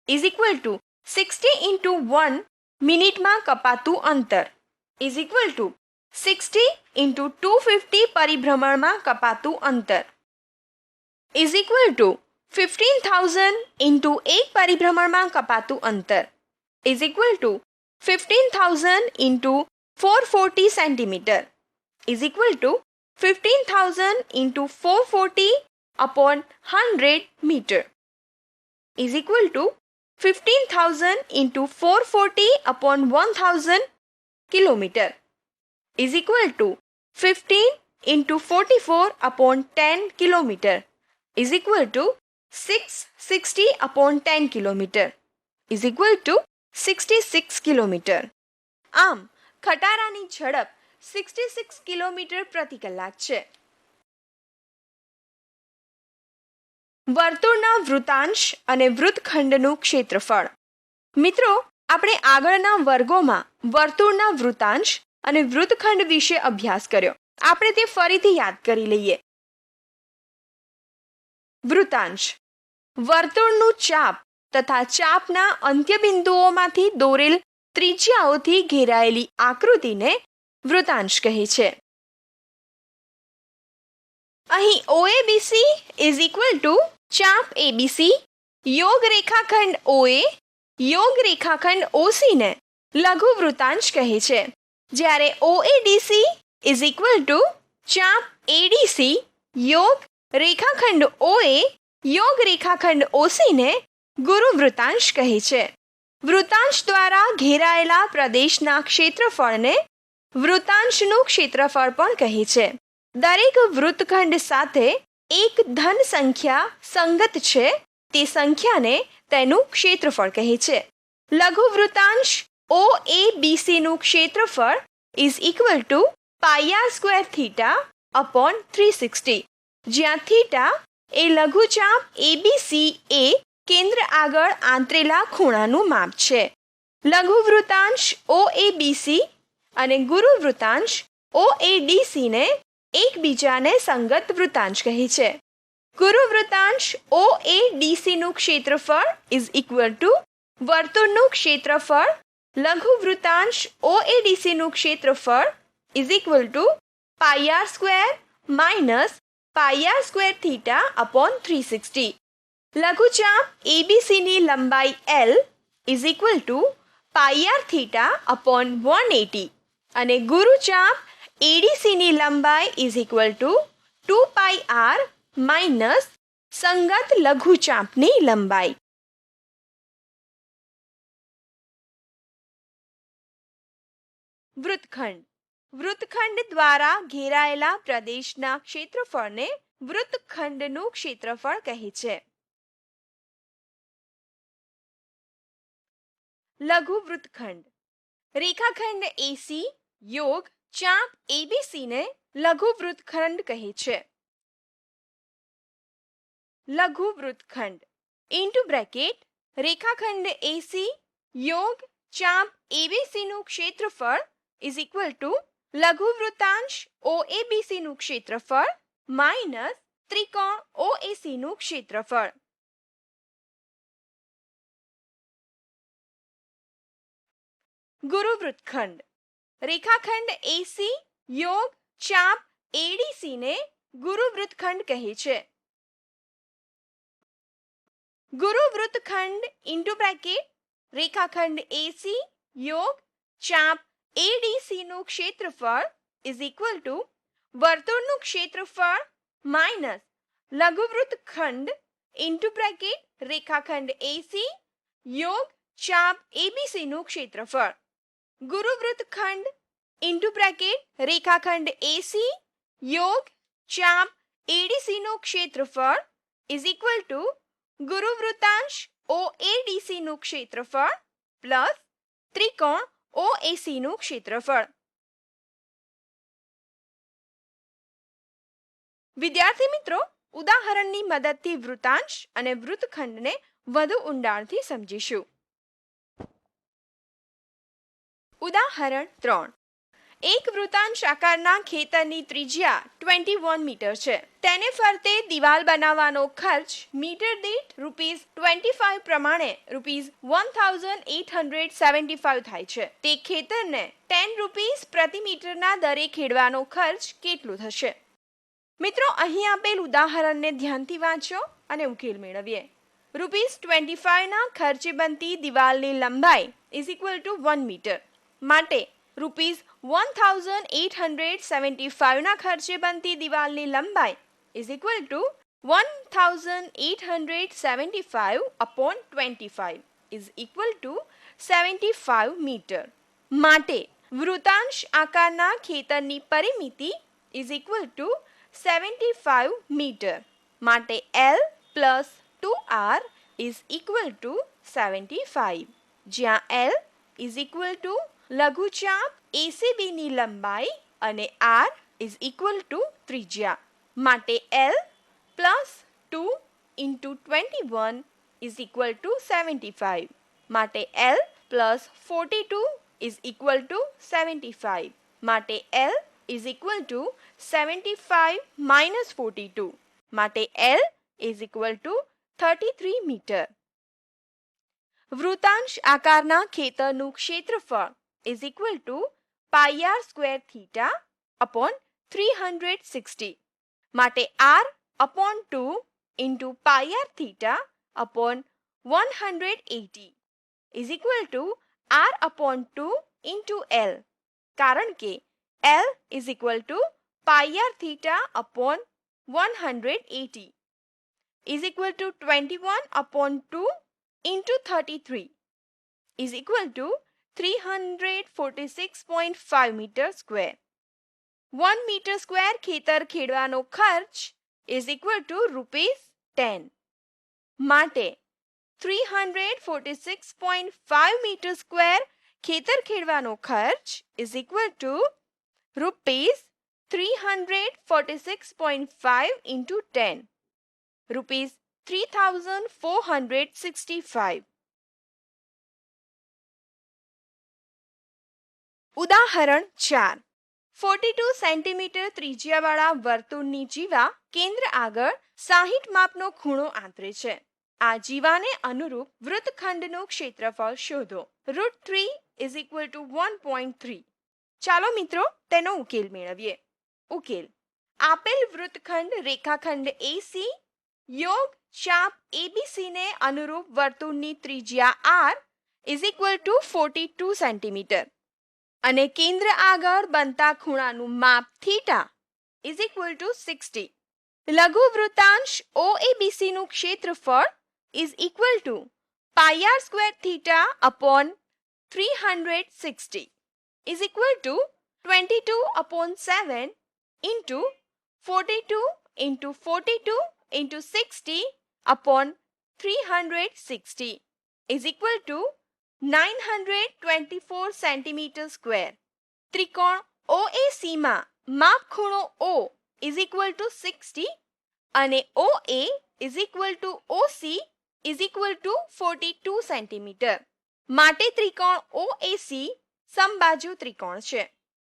is equal to 60 into 1 મિનિટમાં કપાતું અંતર is equal to 60 into 250 પરિભ્રમણમાં કપાતું અંતર is equal to 15,000 into 1 પરિભ્રમણમાં કપાતું અંતર is equal to 15,000 into 440 centimeter is equal to 15,000 into 440 upon 100 meter is equal to 15,000 into 440 upon 1,000 kilometer is equal to 15 into 44 upon 10 kilometer is equal to 660 upon 10 kilometer is equal to 66 kilometre. આમ ખટારાની ઝડપ 66 kilometre પ્રતિ કલાક છે. વર્તુળના વૃતાંશ અને વૃત્તખંડનું ક્ષેત્રફળ. મિત્રો, આપણે આગળના વર્ગોમાં વર્તુળના વૃતાંશ અને વૃત્તખંડ વિશે અભ્યાસ કર્યો. આપણે તે ફરીથી યાદ કરી લઈએ. વૃતાંશ. વર્તુળનું ચાપ તથા ચાપના અંત્યબિંદુઓમાંથી દોરેલ ત્રિજ્યાઓથી ઘેરાયેલી આકૃતિને વૃતાંશ કહે છે. અહીં OABC ઇઝ ઇક્વલ ટુ ચાપ ABC, યોગ રેખાખંડ OA, યોગ રેખાખંડ OC ને લઘુ વૃતાંશ કહે છે. જ્યારે OADC ઇઝ ઇક્વલ ટુ ચાપ ADC, યોગ રેખાખંડ OA, યોગ રેખાખંડ OC ને ગુરુ વૃતાંશ કહે છે. વૃતાંશ દ્વારા ઘેરાયેલા પ્રદેશના ક્ષેત્રફળને વૃતાંશનું ક્ષેત્રફળ પણ કહે છે. દરેક વૃત્તખંડ સાથે એક ધન સંખ્યા સંગત છે તે સંખ્યાને તેનું ક્ષેત્રફળ કહે છે. લઘુ વૃતાંશ OABC નું ક્ષેત્રફળ is equal to pi r square theta upon 360, જ્યાં થીટા એ લઘુચાપ ABC એ કેન્દ્ર આગળ આંતરેલા ખૂણાનું માપ છે. લઘુ વૃતાંશ OABC અને ગુરુ વૃતાંશ OADC ને એકબીજાને સંગત વૃતાંશ કહે છે. ગુરુ વૃતાંશ OADC નું ક્ષેત્રફળ ઇઝ ઇક્વલ ટુ વર્તુળનું ક્ષેત્રફળ લઘુ વૃતાંશ OADC નું ક્ષેત્રફળ is equal to pi r square minus pi r square theta upon 360. લઘુચાપ ABC ની લંબાઈ L is equal to pi r theta upon 180 અને ગુરુચાપ ADC ની લંબાઈ is equal to 2 pi r minus સંગત લઘુચાપની લંબાઈ. વૃત્તખંડ. વૃત્તખંડ દ્વારા ઘેરાયેલા પ્રદેશના ક્ષેત્રફળને વૃત્તખંડનું ક્ષેત્રફળ કહે છે. લઘુ વૃત્તખંડ. રેખાખંડ AC યોગ ચાપ ABC ને લઘુ વૃત્તખંડ કહે છે. લઘુ વૃત્તખંડ ઇન્ટુ બ્રેકેટ રેખાખંડ AC યોગ ચાપ ABC નું ક્ષેત્રફળ ઇઝ ઇક્વલ ટુ લઘુ વૃત્તાંશ OABC નું ક્ષેત્રફળ માઇનસ ત્રિકોણ OAC નું ક્ષેત્રફળ. ગુરુ વૃત્તખંડ. રેખાખંડ AC યોગ ચાપ ADC ને ગુરુ વૃત્તખંડ કહે છે. ગુરુ વૃત્તખંડ ઇન્ટુ બ્રેકેટ રેખાખંડ AC યોગ ચાપ એડીસી નું ક્ષેત્રફળ ઇઝ ઇક્વલ ટુ વર્તુળનું ક્ષેત્રફળ માઇનસ લઘુવૃત્ત ખંડ ઇન્ટુ બ્રેકેટ રેખાખંડ એસી યોગ ચાપ એબીસી નું ક્ષેત્રફળ. ગુરુવૃત્ત ખંડ ઇન્ટુ બ્રેકેટ રેખાખંડ એસી યોગ ચાપ એડીસી નું ક્ષેત્રફળ ઇઝ ઇક્વલ ટુ ગુરુવૃત્તાંશ ઓએડીસી નું ક્ષેત્રફળ પ્લસ ત્રિકોણ ઓએસી નું ક્ષેત્રફળ. વિદ્યાર્થી મિત્રો, ઉદાહરણની મદદથી વૃત્તાંશ અને વૃત્તખંડને વધુ ઊંડાણથી સમજીશું. ઉદાહરણ 3. એક વૃત્તાંશ આકારના ખેતરની ત્રિજ્યા 21 મીટર છે. તેને ફરતે દિવાલ બનાવવાનો ખર્ચ મીટર દીઠ ₹25 પ્રમાણે ₹1875 થાય છે. તે ખેતરને ₹10 પ્રતિ મીટરના દરે ખેડવાનો ખર્ચ કેટલો થશે? મિત્રો, અહીં આપેલ ઉદાહરણને ધ્યાનથી વાંચો અને ઉકેલ મેળવીએ. ₹25 ના ખર્ચે બનતી દિવાલની લંબાઈ ઇઝ ઇક્વલ ટુ 1 મીટર માટે ₹1875 ના ખર્ચે બનતી દિવાલની લંબાઈ is equal to 1875 upon 25 is equal to 75 metre. માટે વૃત્તાંશ આકારના ખેતરની પરિમિતિ ઇઝ ઇક્વલ ટુ 75 મીટર માટે L plus 2R is equal to 75, જ્યાં L ઇઝ ઇક્વલ ટુ લઘુચાપ એસીબીની લંબાઈ અને R ઇઝ ઇક્વલ ટુ ત્રિજ્યા માટે L plus 2 into 21 is equal to 75 માટે L plus 42 is equal to 75 માટે L is equal to 75 minus 42 માટે L is equal to 33 metre. વૃત્તાંશ આકારના ખેતરનું ક્ષેત્રફળ is equal to pi r square theta upon 360 માટે R upon 2 into pi r theta upon 180 is equal to R upon 2 into L, કારણ કે L is equal to pi r theta upon 180 is equal to 21 upon 2 into 33 is equal to 346.5 meter square. 1 meter square ખેતર ખેડવાનો ખર્ચ is equal to ₹10 માટે 346.5 meter square ખેતર ખેડવાનો ખર્ચ is equal to ₹346.5 into 10 ₹3,465. ઉદાહરણ 4. 42 centimetre ત્રિજ્યાવાળા વર્તુળની જીવા કેન્દ્ર આગળ 60 માપનો ખૂણો આંતરે છે. આ જીવાને અનુરૂપ વૃત્તખંડનું ક્ષેત્રફળ શોધો. √3 is equal to 1.3. ચાલો મિત્રો, તેનો ઉકેલ મેળવીએ. ઉકેલ: આપેલ વૃત્તખંડ રેખાખંડ AC યોગ ચાપ ABC ને અનુરૂપ વર્તુળની ત્રિજ્યા R is equal to 42 centimetre અને કેન્દ્ર આગળ બનતા ખૂણાનું માપ થીટા is equal to 60. લઘુ વૃત્તાંશ OABC નું ક્ષેત્રફળ is equal to pi r square theta upon 360 is equal to 22 upon 7 into 42 into 42 into 60 upon 360 is equal to 924 centimeter square. ત્રિકોણ OAC માં માપ ખૂણો O is equal to 60 અને OA is equal to OC is equal to 42 centimeter. માટે ત્રિકોણ OAC સમબાજુ ત્રિકોણ છે.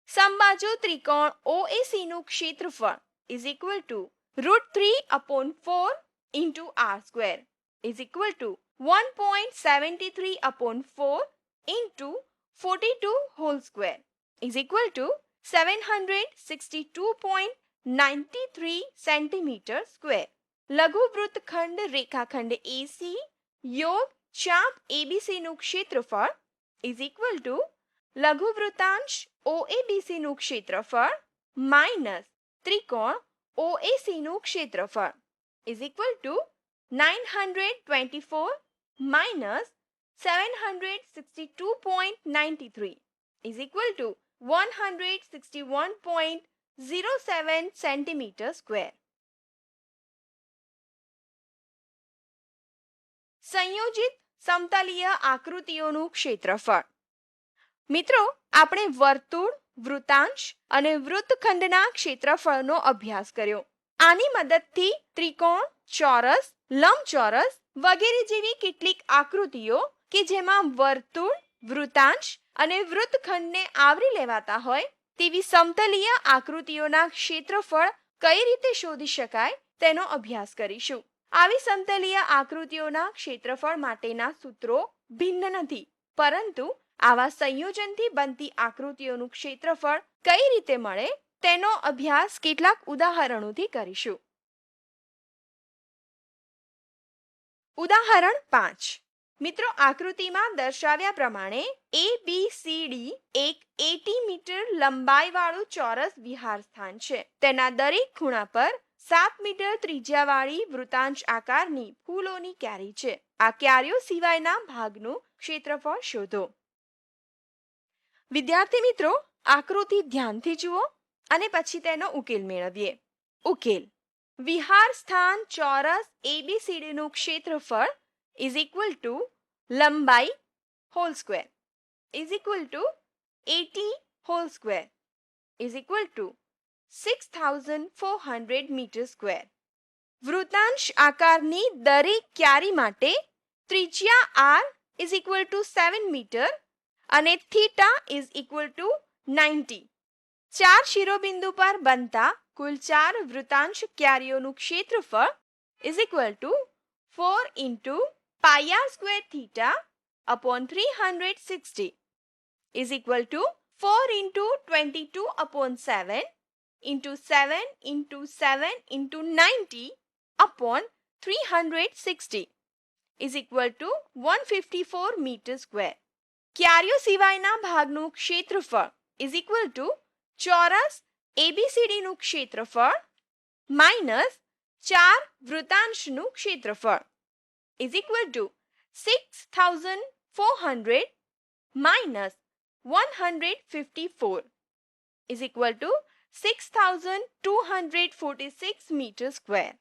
સમબાજુ ત્રિકોણ OAC નું ક્ષેત્રફળ is equal to √3 upon 4 into R square is equal to 1.73 upon 4 into 42 whole square is equal to 762.93 centimeter square. લઘુ વૃત્તખંડ રેખાખંડ AC યોગ ચાપ ABC નું ક્ષેત્રફળ is equal to લઘુવૃત્તાંશ OABC નું ક્ષેત્રફળ માઇનસ ત્રિકોણ OAC નું ક્ષેત્રફળ is equal two 924 minus 762.93 is equal to 161.07 centimeter square. સંયોજિત સમતલીય આકૃતિઓનું ક્ષેત્રફળ. મિત્રો, આપણે વર્તુળ, વૃત્તાંશ અને વૃત્તખંડના ક્ષેત્રફળનો અભ્યાસ કર્યો. આની મદદથી ત્રિકોણ, ચોરસ, લંબચોરસ વગેરે જેવી કેટલીક આકૃતિઓ કે જેમાં વર્તુળ, વૃત્તાંશ અને વૃત્તખંડને આવરી લેવાતા હોય તેવી સમતલીય આકૃતિઓના ક્ષેત્રફળ કઈ રીતે શોધી શકાય તેનો અભ્યાસ કરીશું. આવી સમતલીય આકૃતિઓના ક્ષેત્રફળ માટેના સૂત્રો ભિન્ન નથી, પરંતુ આવા સંયોજનથી બનતી આકૃતિઓનું ક્ષેત્રફળ કઈ રીતે મળે તેનો અભ્યાસ કેટલાક ઉદાહરણોથી કરીશું. ઉદાહરણ 5. મિત્રો, આકૃતિમાં દર્શાવ્યા પ્રમાણે ABCD એક 80 મીટર લંબાઈવાળું ચોરસ વિહાર સ્થાન છે. તેના દરેક ખૂણા પર 7 મીટર ત્રિજ્યાવાળી વૃત્તાંશ આકારની ફૂલોની ક્યારી છે. આ ક્યારીઓ સિવાયના ભાગનું ક્ષેત્રફળ શોધો. વિદ્યાર્થી મિત્રો, આકૃતિ ધ્યાનથી જુઓ અને પછી તેનો ઉકેલ મેળવીએ. ઉકેલ: વિહાર સ્થાન ચોરસ ABCD નું ક્ષેત્રફળ ઇઝ ઇક્વલ ટુ લંબાઈ whole square is equal to 80 whole square is equal to 6400 metre square. વૃત્તાંશ આકારની દરેક ક્યારી માટે ત્રિજ્યા r is equal to 7 metre અને થીટા ઇઝ ઇક્વલ ટુ 90. 4 શિરોબિંદુ પર બનતા કુલ 4 વૃત્તાંશ ક્યારીઓનું ક્ષેત્રફળ is equal to 4 into pi r square theta upon 360 is equal to 4 into 22 upon 7 into 7 into 7 into 90 upon 360 is equal to 154 metre square. ક્યારીઓ સિવાયના ભાગનું ક્ષેત્રફળ ઇઝ ઇક્વલ ટુ ચોરસ ABCD નું ક્ષેત્રફળ માઇનસ 4 વૃત્તાંશનું ક્ષેત્રફળ is equal to 6400 minus 154 is equal to 6246 metre square.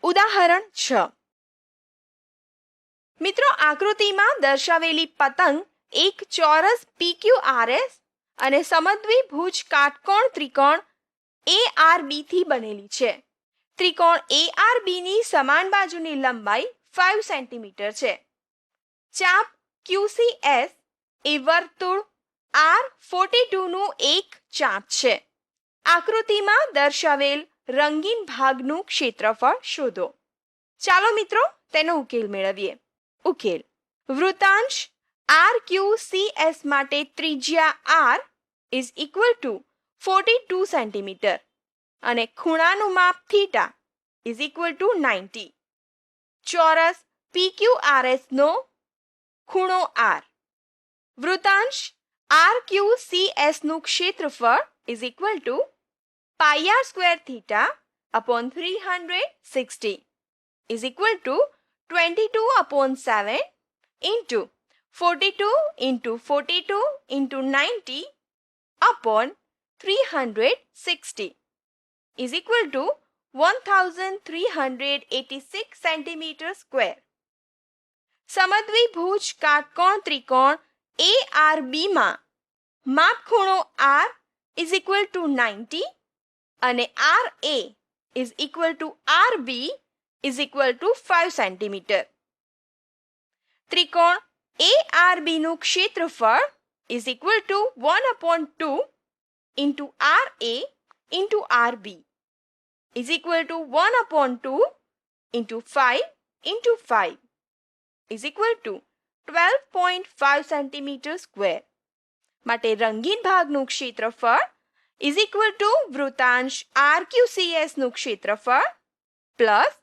ઉદાહરણ 6. મિત્રો, આકૃતિમાં દર્શાવેલી પતંગ એક ચોરસ PQRS અને સમદ્વિભુજ કાટકોણ ત્રિકોણ ARB થી બનેલી છે. ત્રિકોણ ARB ની સમાન બાજુની લંબાઈ 5 સેન્ટીમીટર છે. ચાપ QCS એ વર્તુળ R42 નું એક ચાપ છે. આકૃતિમાં દર્શાવેલ રંગીન ભાગનું ક્ષેત્રફળ શોધો. ચાલો મિત્રો, તેનો ઉકેલ મેળવીએ. ઉકેલ: વૃત્તાંશ RQCS માટે ત્રિજ્યા R is equal two 42 centimetre અને ખૂણાનું માપ થીટા ઇઝ ઇક્વલ ટુ 90. ચોરસ PQRS નો ખૂણો R. વૃત્તાંશ RQCS નું ક્ષેત્રફળ is equal two pi r square theta upon 360 is equal two 22 upon 7 into 42 into 42 into 90 upon 360 is equal to 1386 centimeter square. સમદ્વિભુજ કાટકોણ ત્રિકોણ ARB માં માપખૂણો R is equal to 90 અને RA is equal to RB is equal to 5 centimeter. ત્રિકોણ ARB નું ક્ષેત્રફળ is equal to 1 upon 2 into RA into RB is equal to 1 upon 2 into 5 into 5 is equal to 12.5 centimeter square. માટે રંગીન ભાગનું ક્ષેત્રફળ is equal to વૃત્તાંશ RQCS નું ક્ષેત્રફળ plus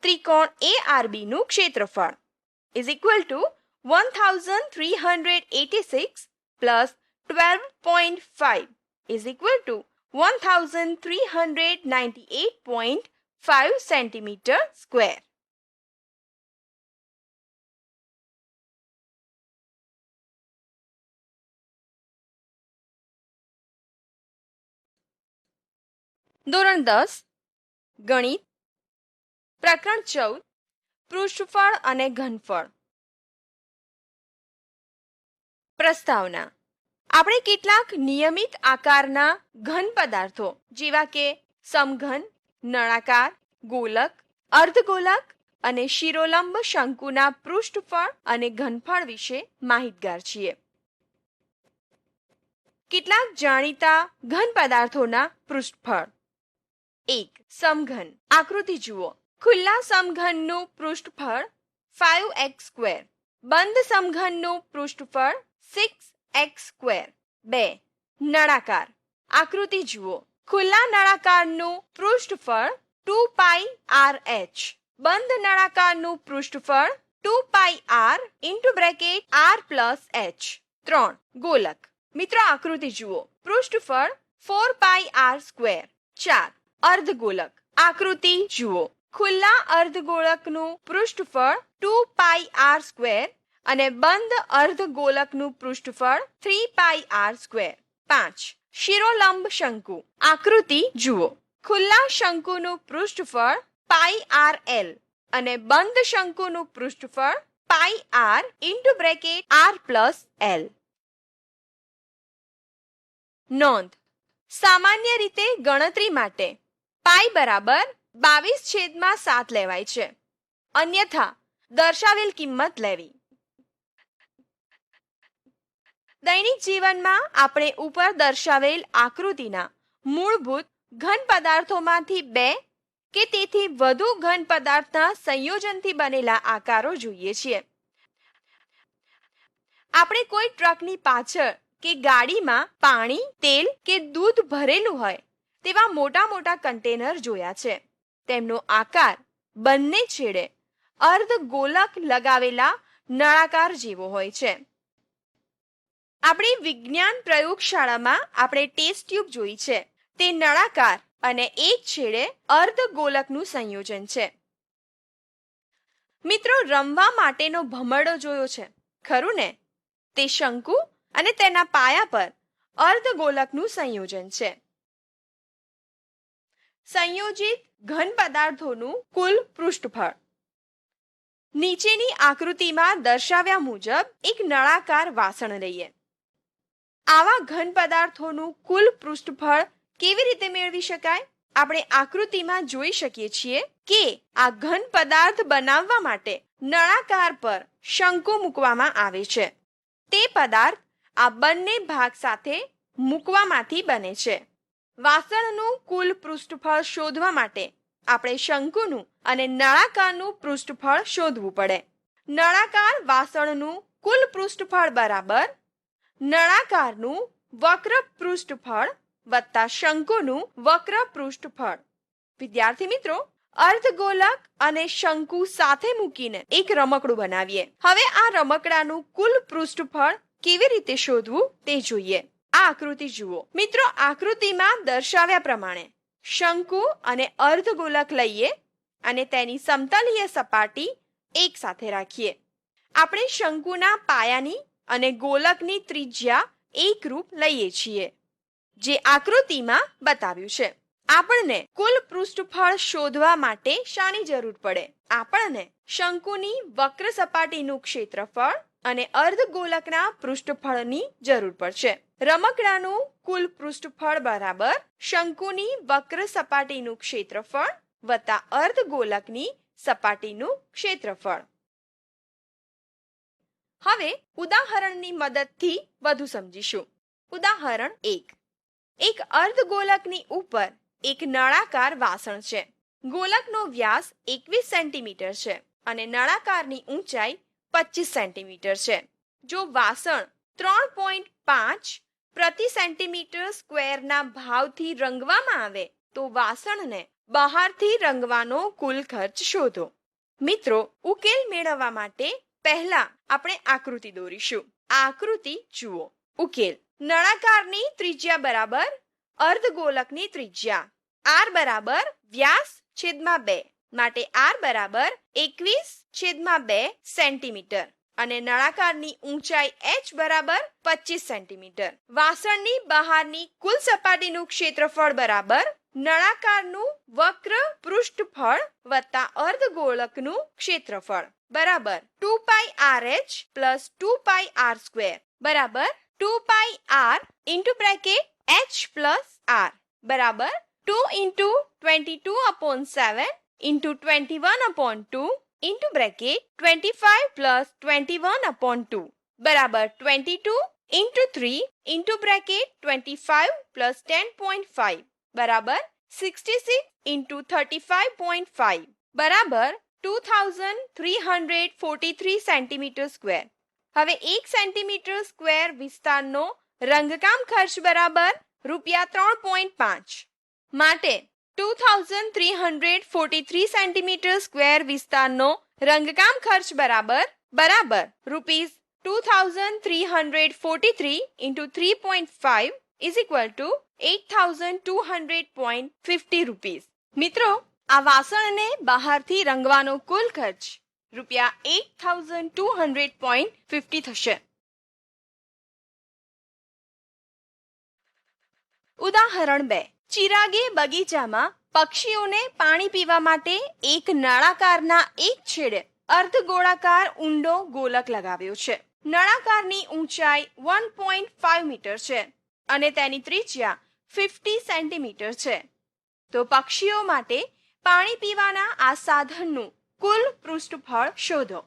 ત્રિકોણ ARB નું ક્ષેત્રફળ is equal to 1386 plus 12.5 is equal to 1398.5 centimeter square. ધોરણ 10 ગણિત પ્રકરણ 14 પૃષ્ઠફળ અને ઘનફળ. પ્રસ્તાવના. આપણે કેટલાક નિયમિત આકારના ઘન પદાર્થો જેવા કે સમઘન, નળાકાર, ગોલક, અર્ધગોલક અને શિરોલંબ શંકુના પૃષ્ઠફળ અને ઘનફળ વિશે માહિતગાર છીએ. કેટલાક જાણીતા ઘન પદાર્થોના પૃષ્ઠફળ. 1. સમઘન. આકૃતિ જુઓ. ખુલ્લા સમઘનનું પૃષ્ઠફળ 5x², બંધ સમઘનનું પૃષ્ઠફળ 6x². 2. નળાકાર. આકૃતિ જુઓ. ખુલ્લા નળાકારનું પૃષ્ઠફળ 2πrh, બંધ નળાકારનું પૃષ્ઠફળ 2πr (r+h). 3. ગોલક. મિત્રો આકૃતિ જુઓ. પૃષ્ઠફળ 4πr². 4. અર્ધગોલક. આકૃતિ જુઓ. ખુલ્લા અર્ધગોળકનું પૃષ્ઠફળ 2πr² અને બંધ અર્ધગોલકનું પૃષ્ઠફળ 3πr². 5. શિરોલંબ શંકુ. આકૃતિ જુઓ. ખુલ્લા શંકુનું પૃષ્ઠફળ πrl અને બંધ શંકુનું પૃષ્ઠફળ πr (r+l). નોંધ. સામાન્ય રીતે ગણતરી માટે પાઈ બરાબર 22/7 લેવાય છે, અન્યથા દર્શાવેલ કિંમત લેવી. દૈનિક જીવનમાં આપણે ઉપર દર્શાવેલ આકૃતિના મૂળભૂત ઘન પદાર્થોમાંથી 2 કે તેથી વધુ ઘન પદાર્થના સંયોજનથી બનેલા આકારો જોઈએ છીએ. આપણે કોઈ ટ્રકની પાછળ કે ગાડીમાં પાણી, તેલ કે દૂધ ભરેલું હોય તેવા મોટા મોટા કન્ટેનર જોયા છે. તેમનો આકાર બંને છેડે અર્ધગોલક લગાવેલા નળાકાર જેવો હોય છે. આપણી વિજ્ઞાન પ્રયોગશાળામાં આપણે ટેસ્ટ ટ્યુબ જોઈ છે. તે નળાકાર અને એક છેડે અર્ધગોલકનું સંયોજન છે. મિત્રો, રમવા માટેનો ભમરડો જોયો છે, ખરું ને? તે શંકુ અને તેના પાયા પર અર્ધગોલકનું સંયોજન છે. સંયોજિત ઘન પદાર્થોનું કુલ પૃષ્ઠફળ. નીચેની આકૃતિમાં દર્શાવ્યા મુજબ એક નળાકાર વાસણ લઈએ. આવા ઘન પદાર્થોનું કુલ પૃષ્ઠફળ કેવી રીતે મેળવી શકાય? આપણે આકૃતિમાં જોઈ શકીએ છીએ કે આ ઘન પદાર્થ બનાવવા માટે નળાકાર પર શંકુ મૂકવામાં આવે છે. તે પદાર્થ આ બંને ભાગ સાથે મૂકવામાંથી બને છે. વાસણનું કુલ પૃષ્ઠફળ શોધવા માટે આપણે શંકુનું અને નળાકારનું પૃષ્ઠફળ શોધવું પડે. નળાકાર વાસણનું કુલ પૃષ્ઠફળ બરાબર નળાકારનું વક્ર પૃષ્ઠફળ વત્તા શંકુનું વક્ર પૃષ્ઠફળ. વિદ્યાર્થી મિત્રો, અર્ધગોલક અને શંકુ સાથે મૂકીને એક રમકડું બનાવીએ. હવે આ રમકડાનું કુલ પૃષ્ઠફળ કેવી રીતે શોધવું તે જોઈએ. આ આકૃતિ જુઓ. મિત્રો, આકૃતિમાં દર્શાવ્યા પ્રમાણે શંકુ અને અર્ધગોલક લઈએ અને તેની સમતલીય સપાટી એક સાથે રાખીએ. આપણે શંકુના પાયાની અને ગોલકની ત્રિજ્યા એકરૂપ લઈએ છીએ, જે આકૃતિમાં બતાવ્યું છે. આપણને કુલ પૃષ્ઠફળ શોધવા માટે શાની જરૂર પડે? આપણને શંકુની વક્ર સપાટીનું ક્ષેત્રફળ અને અર્ધગોલકના પૃષ્ઠફળની જરૂર પડશે. રમકડાનું કુલ પૃષ્ઠફળ બરાબર શંકુની વક્ર સપાટીનું ક્ષેત્રફળ વત્તા અર્ધગોલકની સપાટીનું ક્ષેત્રફળ. હવે ઉદાહરણની મદદથી વધુ સમજીશું. ઉદાહરણ 1. એક અર્ધગોલકની ઉપર એક નળાકાર વાસણ છે. ગોલકનો વ્યાસ 21 સેન્ટીમીટર છે અને નળાકારની ઊંચાઈ 25 સેન્ટીમીટર છે. જો વાસણ 3.5 પ્રતિ સેન્ટીમીટર સ્ક્વેરના ભાવથી રંગવામાં આવે તો વાસણને બહારથી રંગવાનો કુલ ખર્ચ શોધો. મિત્રો, ઉકેલ મેળવવા માટે પહેલા આપણે આકૃતિ દોરીશું. આ આકૃતિ જુઓ. ઉકેલ. નળાકારની ત્રિજ્યા બરાબર અર્ધગોલકની ત્રિજ્યા. r બરાબર વ્યાસ છેદમાં 2 માટે r બરાબર 21/2 સેન્ટીમીટર અને નળાકારની ઊંચાઈ h બરાબર 25 સેન્ટીમીટર. વાસણની બહારની કુલ સપાટીનું ક્ષેત્રફળ બરાબર નળાકારનું વક્ર પૃષ્ઠફળ વત્તા અર્ધગોળકનું ક્ષેત્રફળ બરાબર 2πrh પ્લસ 2πr² બરાબર 2πr into bracket h plus r બરાબર 2 into 22/7 into 21/2 into bracket 25 plus 21/2 બરાબર 22 ઇન્ટુ 3 ઇન્ટુ બ્રેકેટ 25 પ્લસ 10.5 બરાબર 66 ઇન્ટુ 35.5 બરાબર 2343 સેન્ટીમીટર સ્ક્વેર. હવે 1 સેન્ટીમીટર સ્ક્વેર વિસ્તારનો રંગકામ ખર્ચ બરાબર ₹3.5 માટે 2343 સેન્ટીમીટર સ્ક્વેર વિસ્તારનો રંગકામ ખર્ચ બરાબર ₹2343 ઇન્ટુ 3.5 ઇઝ ઇક્વલ ટુ 8200.50 મિત્રો, આ વાસણને બહારથી રંગવાનો કુલ ખર્ચ ₹8200.50 થશે. ઉદાહરણ 2. ચિરાગે બગીચામાં પક્ષીઓને પાણી પીવા માટે એક નળાકારના એક છેડે અર્ધગોળાકાર ઊંડો ગોલક લગાવ્યો છે. નળાકારની ઊંચાઈ 1.5 મીટર છે અને તેની ત્રિજ્યા 50 સેન્ટીમીટર છે. તો પક્ષીઓ માટે પાણી પીવાના આ સાધનનું કુલ પૃષ્ઠફળ શોધો,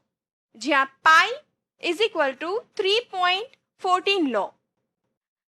જ્યાં પાઈ ઇઝ ઇક્વલ ટુ 3.14 લો.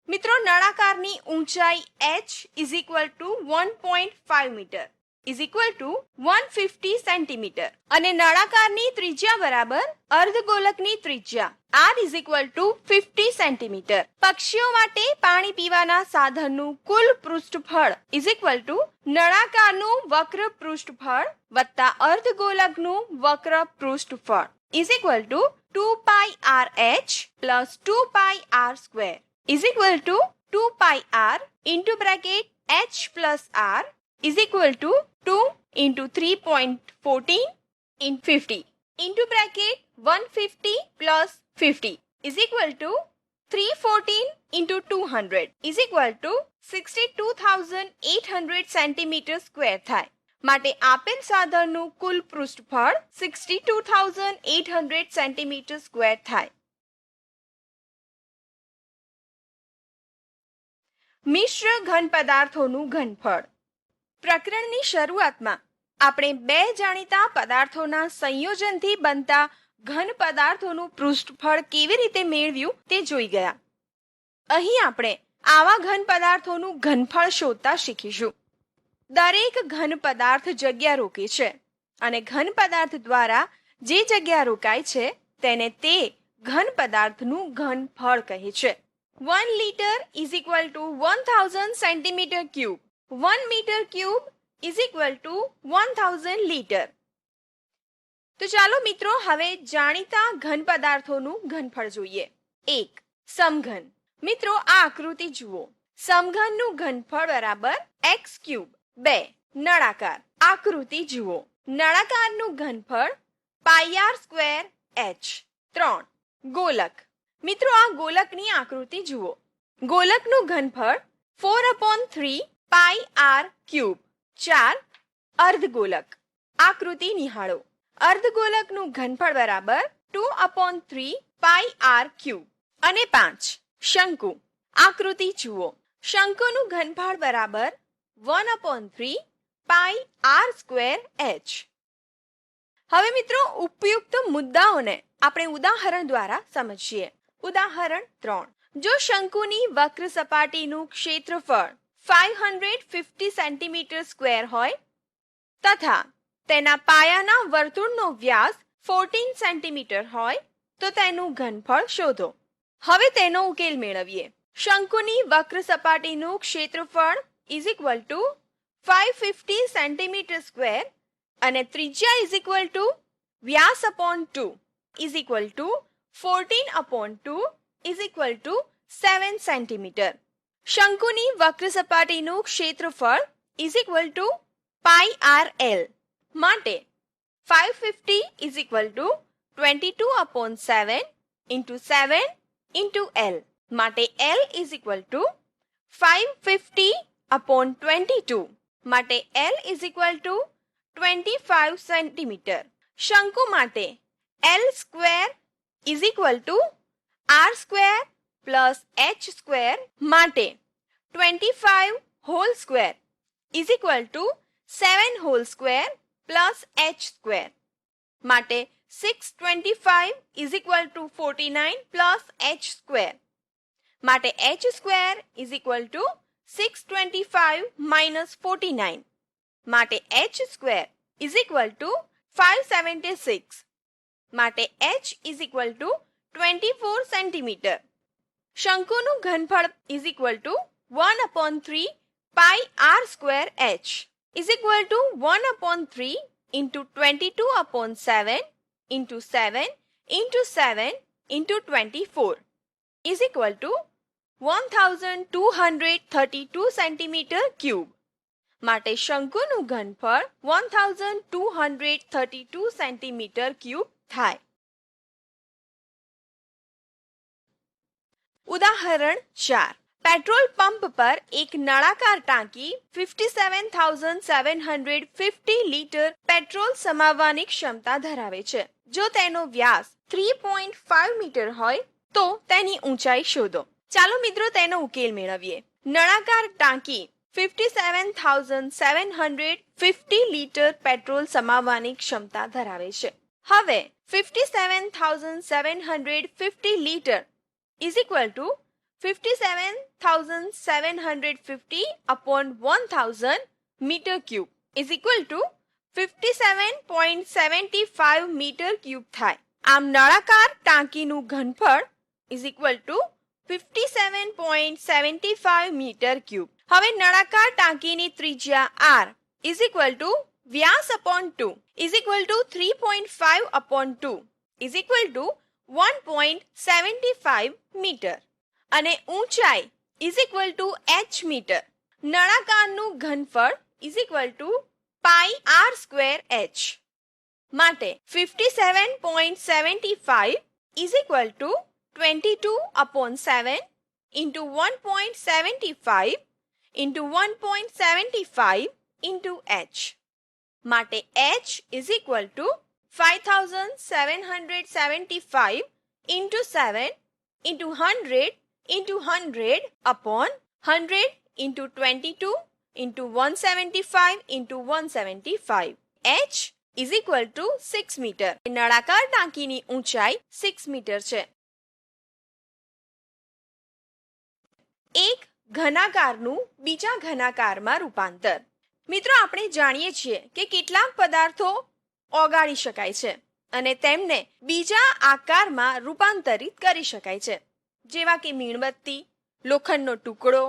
મિત્રો, નળાકારની ઊંચાઈ h is equal to 1.5 metre is equal to 150 centimetre અને નળાકારની ત્રિજ્યા બરાબર અર્ધગોલકની ત્રિજ્યા r is equal to 50 centimetre. પક્ષીઓ માટે પાણી પીવાના સાધનનું કુલ પૃષ્ઠફળ ઇઝ ઇક્વલ ટુ નળાકારનું વક્ર પૃષ્ઠફળ વત્તા અર્ધગોલકનું વક્ર પૃષ્ઠફળ is equal to 2πrh plus 2πr² is equal to 2πr into bracket h plus r is equal to 2 into 3.14 in 50 into bracket 150 plus 50 is equal to 314 into 200 is equal to 62,800 centimeter square થાય. માટે આપેલ સાધનનું કુલ પૃષ્ઠફળ 62,800 centimeter square થાય. મિશ્ર ઘન પદાર્થોનું ઘનફળ. પ્રકરણની શરૂઆતમાં આપણે બે જાણીતા પદાર્થોના સંયોજનથી બનતા ઘન પદાર્થોનું પૃષ્ઠફળ કેવી રીતે મેળવ્યું તે જોઈ ગયા. અહીં આપણે આવા ઘન પદાર્થોનું ઘનફળ શોધતા શીખીશું. દરેક ઘન પદાર્થ જગ્યા રોકે છે અને ઘન પદાર્થ દ્વારા જે જગ્યા રોકાય છે તેને તે ઘન પદાર્થનું ઘનફળ કહે છે. 1 liter is equal to 1000 centimeter cube. 1 meter cube is equal to 1000 liter. તો ચાલો મિત્રો હવે જાણીતા ઘન પદાર્થોનું ઘનફળ જોઈએ. 1. સમઘન. મિત્રો, આ આકૃતિ જુઓ. સમઘનનું ઘનફળ બરાબર x³. 2. નળાકાર. આકૃતિ જુઓ. નળાકારનું ઘનફળ πr²h. 3. ગોલક. મિત્રો, આ ગોલકની આકૃતિ જુઓ. ગોલકનું ઘનફળ 4/3 πr³. 4. અર્ધગોલક. આકૃતિ નિહાળો. અર્ધગોલકનું ઘનફળ બરાબર 2/3 πr³ અને 5. શંકુ. આકૃતિ જુઓ. શંકુનું ઘનફળ બરાબર 1/3 πr²h. હવે મિત્રો, ઉપયુક્ત મુદ્દાઓને આપણે ઉદાહરણ દ્વારા સમજીએ. ઉદાહરણ 3. જો શંકુની વક્ર સપાટીનું ક્ષેત્રફળ 550 સેન્ટીમીટર સ્ક્વેર હોય તથા તેના પાયાના વર્તુળનો વ્યાસ 14 સેન્ટીમીટર હોય તો તેનું ઘનફળ શોધો. હવે તેનો ઉકેલ મેળવીએ. શંકુની વક્ર સપાટીનું ક્ષેત્રફળ is equal two 550 centimetre square અને ત્રિજ્યા is equal two Vyas upon 2 is equal to 14 upon 2 is equal to 7 centimetre. શંકુની વક્ર સપાટીનું ક્ષેત્રફળ is equal to pi r l. માટે 550 is equal to 22 upon 7 into 7 into L. માટે L is equal to 550 upon 22. માટે L is equal to 25 centimetre. શંકુ માટે L square is equal to R square plus H square. માટે 25 whole square is equal to 7 whole square plus H square. માટે 625 is equal to 49 plus H square. માટે H square is equal to 625 minus 49. માટે H square is equal to 576. માટે H is equal to 24 centimetre. શંકુનું ઘનફળ is equal to 1 upon 3 pi r square H is equal to 1 upon 3 into 22 upon 7 into 7 into 7 into 24 is equal to 1232 centimetre cube. માટે શંકુનું ઘનફળ 1232 centimetre cube થાય. ઉદાહરણ 4. Petrol pump પર એક નળાકાર ટાંકી 57,750 litre petrol સમાવવાની ક્ષમતા ધરાવે છે. જો તેનો વ્યાસ 3.5 મીટર હોય તો તેની ઊંચાઈ શોધો. ચાલો મિત્રો તેનો ઉકેલ મેળવીએ. નળાકાર ટાંકી 57,750 લીટર પેટ્રોલ સમાવવાની ક્ષમતા ધરાવે છે. હવે 57,750 litre is equal to 57,750 upon 1000 meter cube is equal to 57.75 meter cube થાય. આમ નળાકાર ટાંકીનું ઘનફળ is equal to 57.75 meter cube. હવે નળાકાર ટાંકીની ત્રિજ્યા R is equal to Vyas upon 2 is equal to 3.5 upon 2 is equal to 1.75 meter અને ઊંચાઈ is equal to h meter. નળાકારનું ઘનફળ is equal to pi r square h. માટે 57.75 is equal to 22 upon 7 into 1.75 into 1.75 into h. માટે h is equal to 5775 into 7 into 100 into 100 upon 100 into 22 into 175 into 175. h is equal to 6 meter. નળાકાર ટાંકીની ઊંચાઈ 6 metre છે. એક ઘનાકારનું બીજા ઘનાકારમાં રૂપાંતર. મિત્રો આપણે જાણીએ છીએ કે કેટલાક પદાર્થો ઓગાળી શકાય છે અને તેમને બીજા આકારમાં રૂપાંતરિત કરી શકાય છે, જેવા કે મીણબત્તી, લોખંડનો ટુકડો,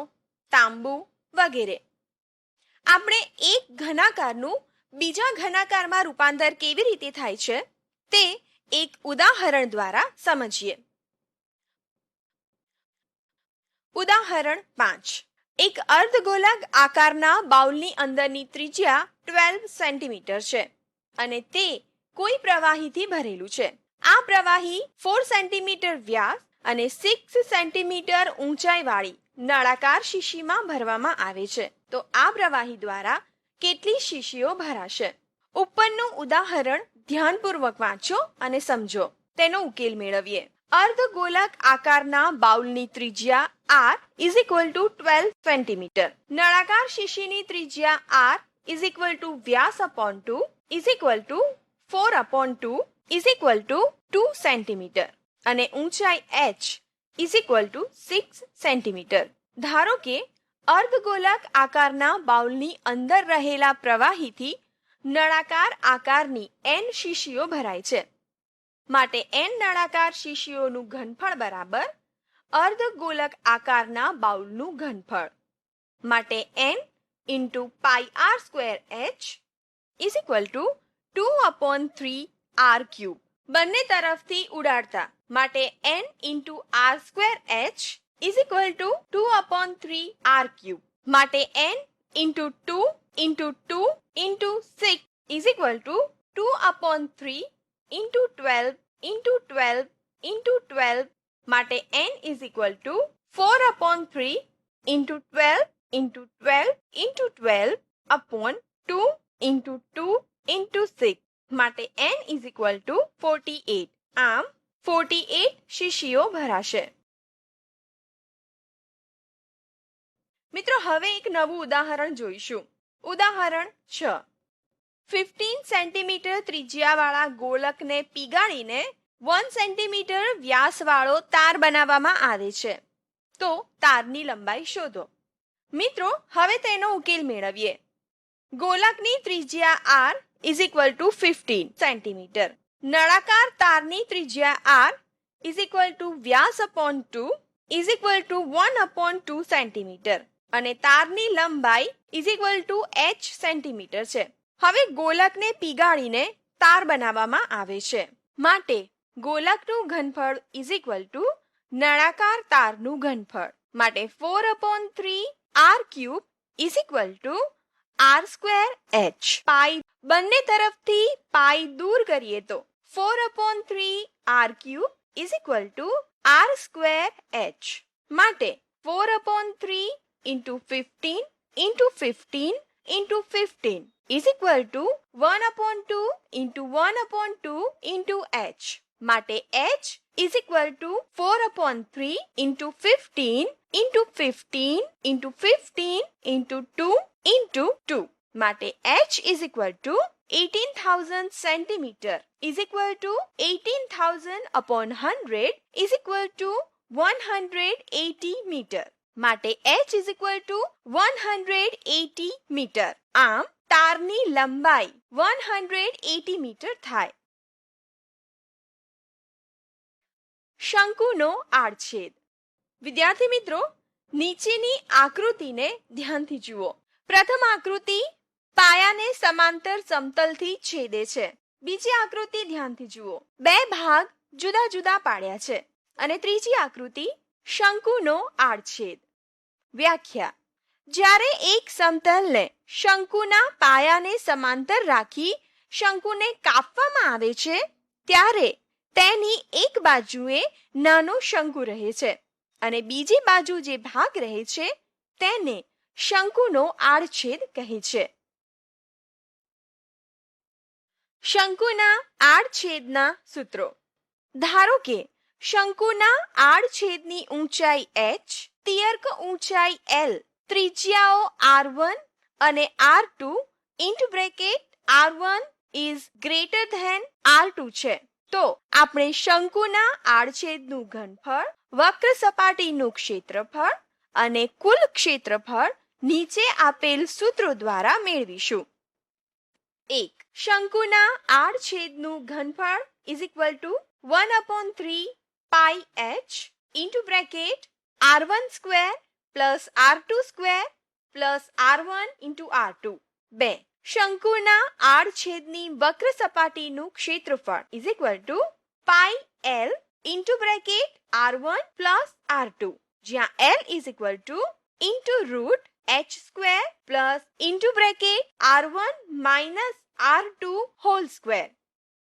તાંબુ વગેરે. આપણે એક ઘનાકારનું બીજા ઘનાકારમાં રૂપાંતર કેવી રીતે થાય છે તે એક ઉદાહરણ દ્વારા સમજીએ. ઉદાહરણ 5. એક અર્ધગોલક આકારના બાઉલની અંદરની ત્રિજ્યા 12 સેન્ટીમીટર છે અને તે કોઈ પ્રવાહીથી ભરેલું છે. આ પ્રવાહી 4 સેન્ટીમીટર વ્યાસ અને 6 સેન્ટીમીટર ઊંચાઈવાળી નળાકાર શીશીમાં ભરવામાં આવે છે. તો આ પ્રવાહી દ્વારા કેટલી શીશીઓ ભરાશે? ઉપરનું ઉદાહરણ ધ્યાનપૂર્વક વાંચો અને સમજો. તેનો ઉકેલ મેળવીએ. અર્ધગોલક આકારના બાઉલની ત્રિજ્યા r is equal to 12 centimetre. નળાકાર શીશીની ત્રિજ્યા r is equal to Vyas upon 2 is equal to 4 upon 2 is equal to 2 centimetre અને ઊંચાઈ h is equal to 6 centimetre. ધારો કે અર્ધગોલક આકારના બાઉલની અંદર રહેલા પ્રવાહીથી નળાકાર આકારની n શીશીઓ ભરાય છે. માટે n નળાકાર શીશીઓનું ઘનફળ બરાબર અર્ધગોલક આકારના બાઉલનું ઘનફળ. માટે n into pi r square h is equal to 2 upon 3 r cube. બંને તરફથી ઉડાડતા માટે n into r square h is equal to 2/3 r cube માટે n into 2 into 2 into 6 is equal to 2/3 into 12 into 12 into 12 માટે n is equal to 4/3 into 12 into 12 into 12 upon 2 into 2 into 6 માટે n is equal two 48. આમ 48 શીશીઓ ભરાશે. મિત્રો હવે એક નવું ઉદાહરણ જોઈશું. ઉદાહરણ 6. 15 સેન્ટીમીટર ત્રિજ્યાવાળા ગોળકને પીગાળીને 1 સેન્ટીમીટર વ્યાસવાળો તાર બનાવવામાં આવે છે. તો તારની લંબાઈ શોધો. મિત્રો હવે તેનો ઉકેલ મેળવીએ. ગોળકની ત્રિજ્યા r is equal to 15 centimetre. નળાકાર તારની ત્રિજ્યા r is equal to Vyas upon 2 is equal to 1 upon 2 centimetre અને તારની લંબાઈ is equal to h centimetre છે. હવે ગોળકને પીગાળીને તાર બનાવવામાં આવે છે માટે ગોળકનું ઘનફળ is equal to નળાકાર તારનું ઘનફળ માટે 4/3 r cube is equal to r square h. પાઈ બંને તરફથી પાઈ દૂર કરીએ તો 4/3 r cube is equal to r square h માટે 4/3 into 15 into 15 into 15 is equal to 1/2 into 1/2 into h માટે h is equal to 4/3 into 15 into 15 into 15 into 2 into 2 માટે h is equal to 18,000 centimeter is equal to 18,000 upon 100 is equal to 180 meter માટે h is equal to 180 meter. આમ તારની લંબાઈ 180 metre થાય. શંકુનો આડછેદ. વિદ્યાર્થી મિત્રો, નીચેની આકૃતિને ધ્યાનથી જુઓ. પ્રથમ આકૃતિ પાયાને સમાંતર સમતલથી છેદે છે. બીજી આકૃતિ ધ્યાનથી જુઓ. બે ભાગ જુદા જુદા પાડ્યા છે અને ત્રીજી આકૃતિ શંકુનો આડછેદ. વ્યાખ્યા. જ્યારે એક સમતલને શંકુના પાયાને સમાંતર રાખી શંકુને કાપવામાં આવે છે ત્યારે તેની એક બાજુએ નાનો શંકુ રહે છે અને બીજી બાજુ જે ભાગ રહે છે તેને શંકુનો આડછેદ કહે છે. શંકુના આડછેદના સૂત્રો. ધારો કે શંકુના આડછેદની ઊંચાઈ h, તિયર્ક ઊંચાઈ l, ત્રિજ્યાઓ r1 અને r2 into bracket r1 is greater than r2 છે તો આપણે શંકુના આડછેદનું ઘનફળ, વક્ર સપાટીનું ક્ષેત્રફળ અને કુલ ક્ષેત્રફળ નીચે આપેલ સૂત્રો દ્વારા મેળવીશું. 1. શંકુના આડછેદનું ઘનફળ is equal to 1/3 pi h into bracket r1 square plus r2 square plus r1 into r2. 2. શંકુના આડછેદની વક્ર સપાટીનું ક્ષેત્રફળ is equal to pi l into bracket r1 plus r2 જ્યાં l is equal to into root h square plus into bracket r1 minus r2 whole square.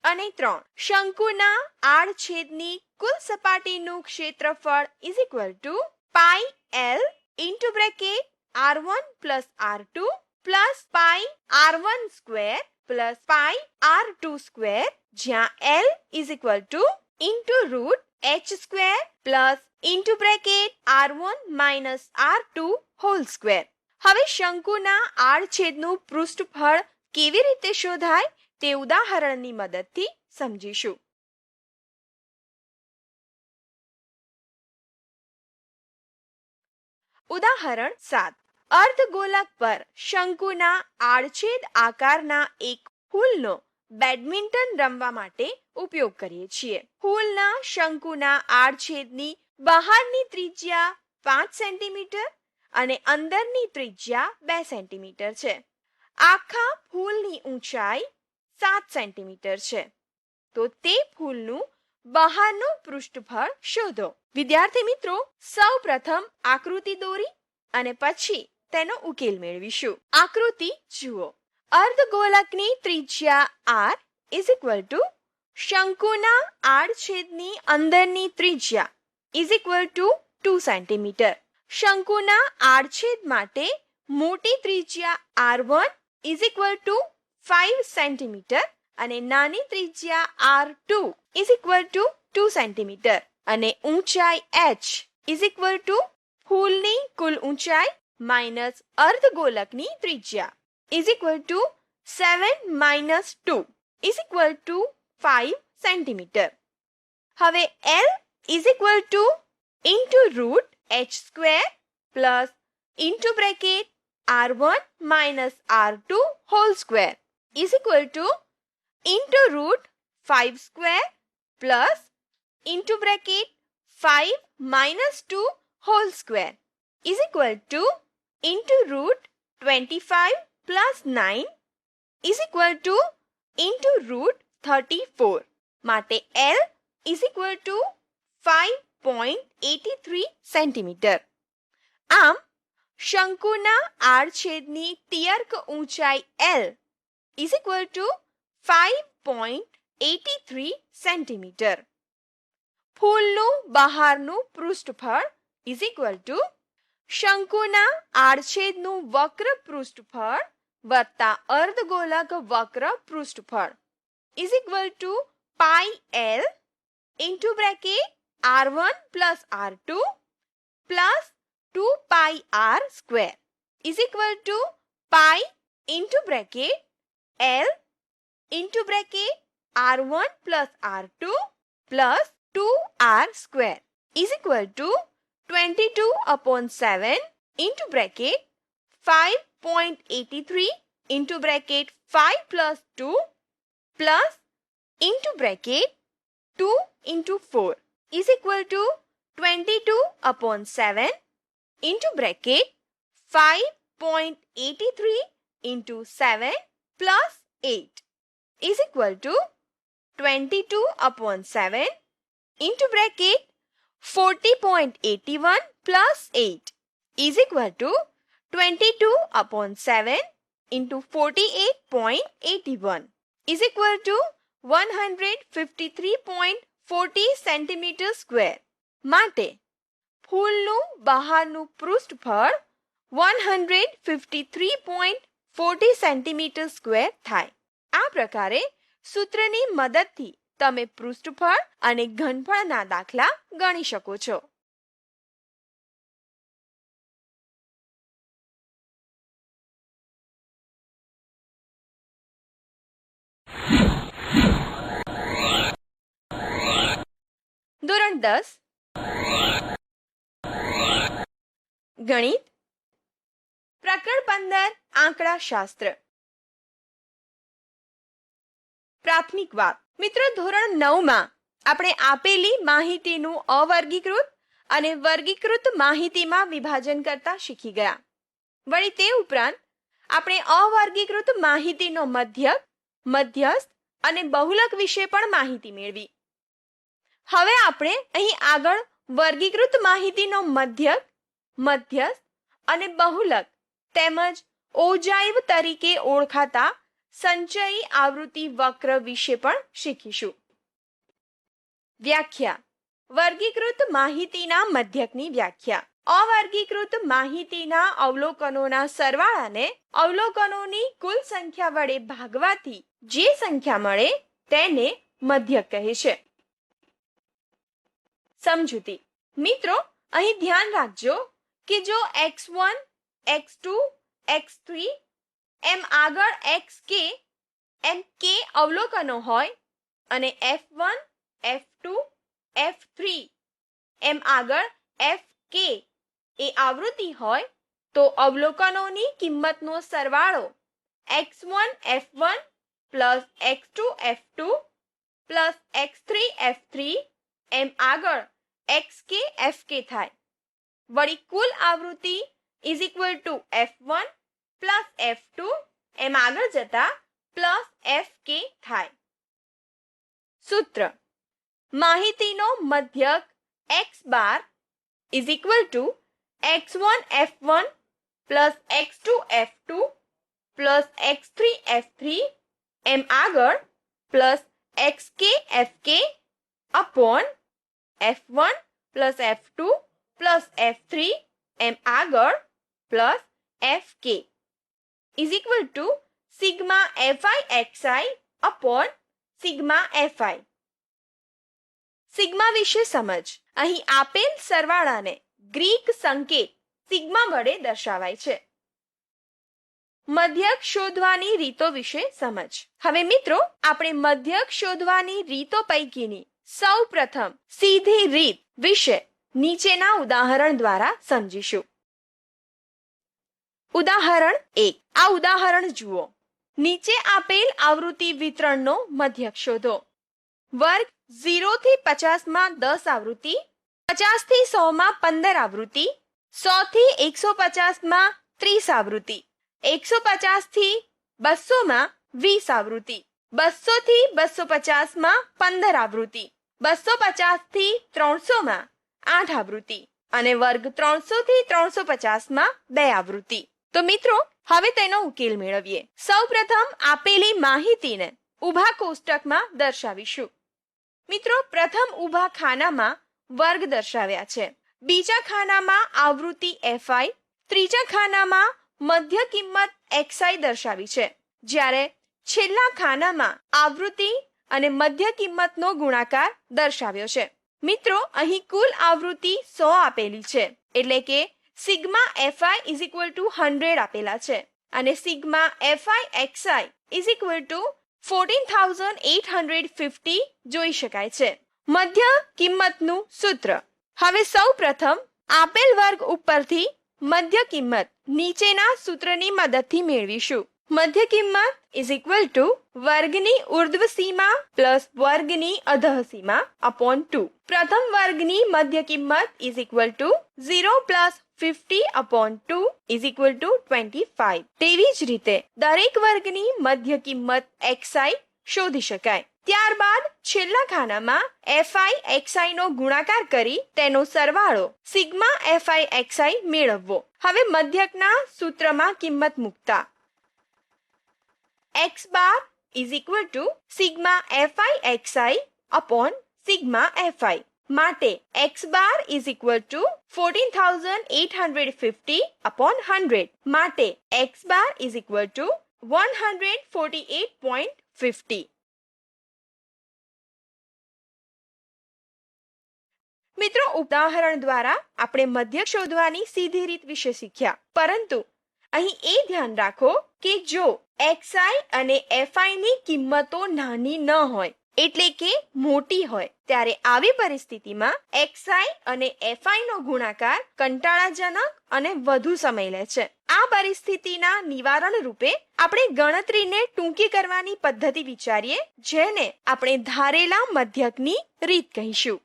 અને 3. શંકુના આડછેદની કુલ સપાટીનું ક્ષેત્રફળ is equal to pi l into bracket r1 plus r2 plus pi r1 square plus pi r2 square જ્યાં l is equal to into root h square plus into bracket r1 minus r2 whole square. હવે શંકુના આડછેદનું પૃષ્ઠફળ કેવી રીતે શોધાય તે ઉદાહરણની મદદથી સમજીશું. ઉદાહરણ 7. અર્ધગોલક પર શંકુના આડછેદ આકારના એક ફૂલનો બેડમિન્ટન રમવા માટે ઉપયોગ કરીએ છીએ. ફૂલના શંકુના આડછેદની બહારની ત્રિજ્યા 5 સેન્ટીમીટર અને અંદરની ત્રિજ્યા 2 સેન્ટીમીટર છે. આખા ફૂલની ઊંચાઈ 7 સેન્ટીમીટર છે. તો તે ફૂલનું બહારનું પૃષ્ઠફળ શોધો. વિદ્યાર્થી મિત્રો, સૌપ્રથમ આકૃતિ દોરી અને પછી તેનો ઉકેલ મેળવીશું. આકૃતિ જુઓ. અર્ધગોલકની ત્રિજ્યા r ઇઝ ઇક્વલ ટુ શંકુના આડછેદની અંદરની ત્રિજ્યા ઇઝ ઇક્વલ ટુ 2 સેન્ટીમીટર. શંકુના આડછેદ માટે મોટી ત્રિજ્યા r1 is equal two 5 centimetre અને નાની ત્રિજ્યા r2 is equal to 2 centimetre અને ઊંચાઈ h ઇઝ ઇક્વલ ટુ ફૂલની કુલ ઊંચાઈ માઇનસ અર્ધગોલકની ત્રિજ્યા is equal to 7 minus 2 is equal two 5 centimetre. હવે L is equal two into route h square plus into bracket r1 minus r2 hall square is equal two into route 5 square plus into bracket 5 minus 2 hall square is equal two into route 25 plus 9 is equal two into route 34. માટે L is equal to 5.83 centimetre. આમ શંકુના આડછેદની તિર્યક ઊંચાઈ L is equal to 5.83 centimetre. ફૂલનું બહારનું પૃષ્ઠફળ is equal to શંકુના આડછેદનું વક્ર પૃષ્ઠફળ વત્તા અર્ધગોલક વક્ર પૃષ્ઠફળ is equal to pi L into bracket r1 plus r2 plus 2 pi r square is equal to pi into bracket L into bracket r1 plus r2 plus 2r square is equal to 22/7 into bracket 5.83 into bracket 5 plus 2 plus into bracket 2 into 4 is equal to 22/7 into bracket 5.83 into 7 plus 8 is equal to 22/7 into bracket 40.81 plus 8 is equal to 22/7 into 48.81 is equal two 153.40 centimetre square. માટે ફૂલનું બહારનું પૃષ્ઠફળ 153.40 centimetre square થાય. આ પ્રકારે સૂત્રની મદદથી તમે પૃષ્ઠફળ અને ઘનફળના દાખલા ગણી શકો છો. ધોરણ 10 ગણિત પ્રકરણ 15 આંકડાશાસ્ત્ર. પ્રાથમિક વાત. મિત્રો, ધોરણ 9 માં આપણે આપેલી માહિતીનું અવર્ગીકૃત અને વર્ગીકૃત માહિતીમાં વિભાજન કરતા શીખી ગયા. વળી તે ઉપરાંત આપણે અવર્ગીકૃત માહિતીનો મધ્યક, મધ્યસ્થ અને બહુલક વિશે પણ માહિતી મેળવી. હવે આપણે અહીં આગળ વર્ગીકૃત માહિતીનો મધ્યક, મધ્યસ્થ અને બહુલક તેમજ ઓજાઇવ તરીકે ઓળખાતા સંચયી આવૃત્તિ વક્ર વિશે પણ શીખીશું. વ્યાખ્યા. વર્ગીકૃત માહિતીના મધ્યકની વ્યાખ્યા. અવર્ગીકૃત માહિતીના અવલોકનોના સરવાળાને અવલોકનોની કુલ સંખ્યા વડે ભાગવાથી જે સંખ્યા મળે તેને મધ્યક કહે છે. સમજૂતી. મિત્રો, અહીં ધ્યાન રાખજો કે જો x1, x2, x3 એમ આગળ xk એમ k અવલોકનો હોય અને f1, f2, f3 એમ આગળ fk એ આવૃત્તિ હોય તો અવલોકનોની કિંમતનો સરવાળો x1 f1 plus x2 f2 plus x3 f3 એમ આગળ xk fk થાય. વળી કુલ આવૃત્તિ is equal two f1 plus f2 એમ આગળ જતા પ્લસ fk થાય. સૂત્ર: માહિતીનો મધ્યક x bar is equal two x1 f1 plus x2 f2 plus x3 f3 એમ આગળ plus xk fk upon f1 plus f2 plus f3 એમ આગળ plus fk is equal to sigma fi xi upon sigma fi. Sigma વિશે સમજ. અહીં આપેલ સરવાળાને Greek સંકેત sigma વડે દર્શાવાય છે. મધ્યક શોધવાની રીતો વિશે સમજ. હવે મિત્રો, આપણે મધ્યક શોધવાની રીતો પૈકીની સૌ પ્રથમ સીધી રીત વિશે નીચેના ઉદાહરણ દ્વારા સમજીશું. ઉદાહરણ 1. આ ઉદાહરણ જુઓ. નીચે આપેલ આવૃત્તિ વિતરણનો મધ્યક શોધો. વર્ગ 0 થી 50 માં 10 આવૃત્તિ, 50 થી 100 માં 15 આવૃત્તિ, 100 થી 150 માં 30 આવૃત્તિ, 150 થી 200 માં 20 આવૃત્તિ, 200 થી 250 માં 15 આવૃત્તિ, 250 થી 300 માં 8 આવૃત્તિ અને વર્ગ 300 થી 350 માં 2 આવૃત્તિ. તો મિત્રો, હવે તેનો ઉકેલ મેળવીએ. સૌપ્રથમ આપેલી માહિતીને ઊભા કોષ્ટકમાં દર્શાવીશું. મિત્રો, પ્રથમ ઊભા ખાનામાં વર્ગ દર્શાવ્યા છે, બીજા ખાનામાં આવૃત્તિ fi, ત્રીજા ખાનામાં મધ્ય કિંમત xi દર્શાવી છે, જ્યારે છેલ્લા ખાનામાં આવૃત્તિ અને મધ્ય કિંમતનો ગુણાકાર દર્શાવ્યો છે. મિત્રો, અહીં કુલ આવૃત્તિ 100 આપેલી છે, એટલે કે sigma fi is equal two 100 આપેલા છે અને sigma fi xi is equal two 14,850 જોઈ શકાય છે. મધ્ય કિંમતનું સૂત્ર. હવે સૌ પ્રથમ આપેલ વર્ગ ઉપરથી મધ્ય કિંમત નીચેના સૂત્રની મદદથી મેળવીશું. મધ્ય કિંમત ઇઝ ઇક્વલ ટુ વર્ગની ઉર્ધ્વ સીમા પ્લસ વર્ગની અધઃ સીમા અપોન 2. પ્રથમ વર્ગની મધ્ય કિંમત is equal two 0 plus 50 upon 2 is equal two 25. તેવી જ રીતે દરેક વર્ગની મધ્ય કિંમત xi શોધી શકાય. ત્યારબાદ છેલ્લા ખાનામાં fi xi નો ગુણાકાર કરી તેનો સરવાળો સિગ્મા fi xi મેળવવો. હવે મધ્યકના સૂત્રમાં કિંમત મૂકતા x bar is equal to sigma fi xi upon sigma fi. માટે x bar is equal two 14,850 upon 100. માટે x bar is equal two 148.50. મિત્રો, ઉદાહરણ દ્વારા આપણે મધ્યક શોધવાની સીધી રીત વિશે શીખ્યા, પરંતુ અહીં એ ધ્યાન રાખો કે જો xi અને fi ની કિંમતો નાની ન હોય, એટલે કે મોટી હોય, ત્યારે આવી પરિસ્થિતિમાં xi અને fi નો ગુણાકાર કંટાળાજનક અને વધુ સમય લે છે. આ પરિસ્થિતિના નિવારણ રૂપે આપણે ગણતરીને ટૂંકી કરવાની પદ્ધતિ વિચારીએ, જેને આપણે ધારેલા મધ્યકની રીત કહીશું.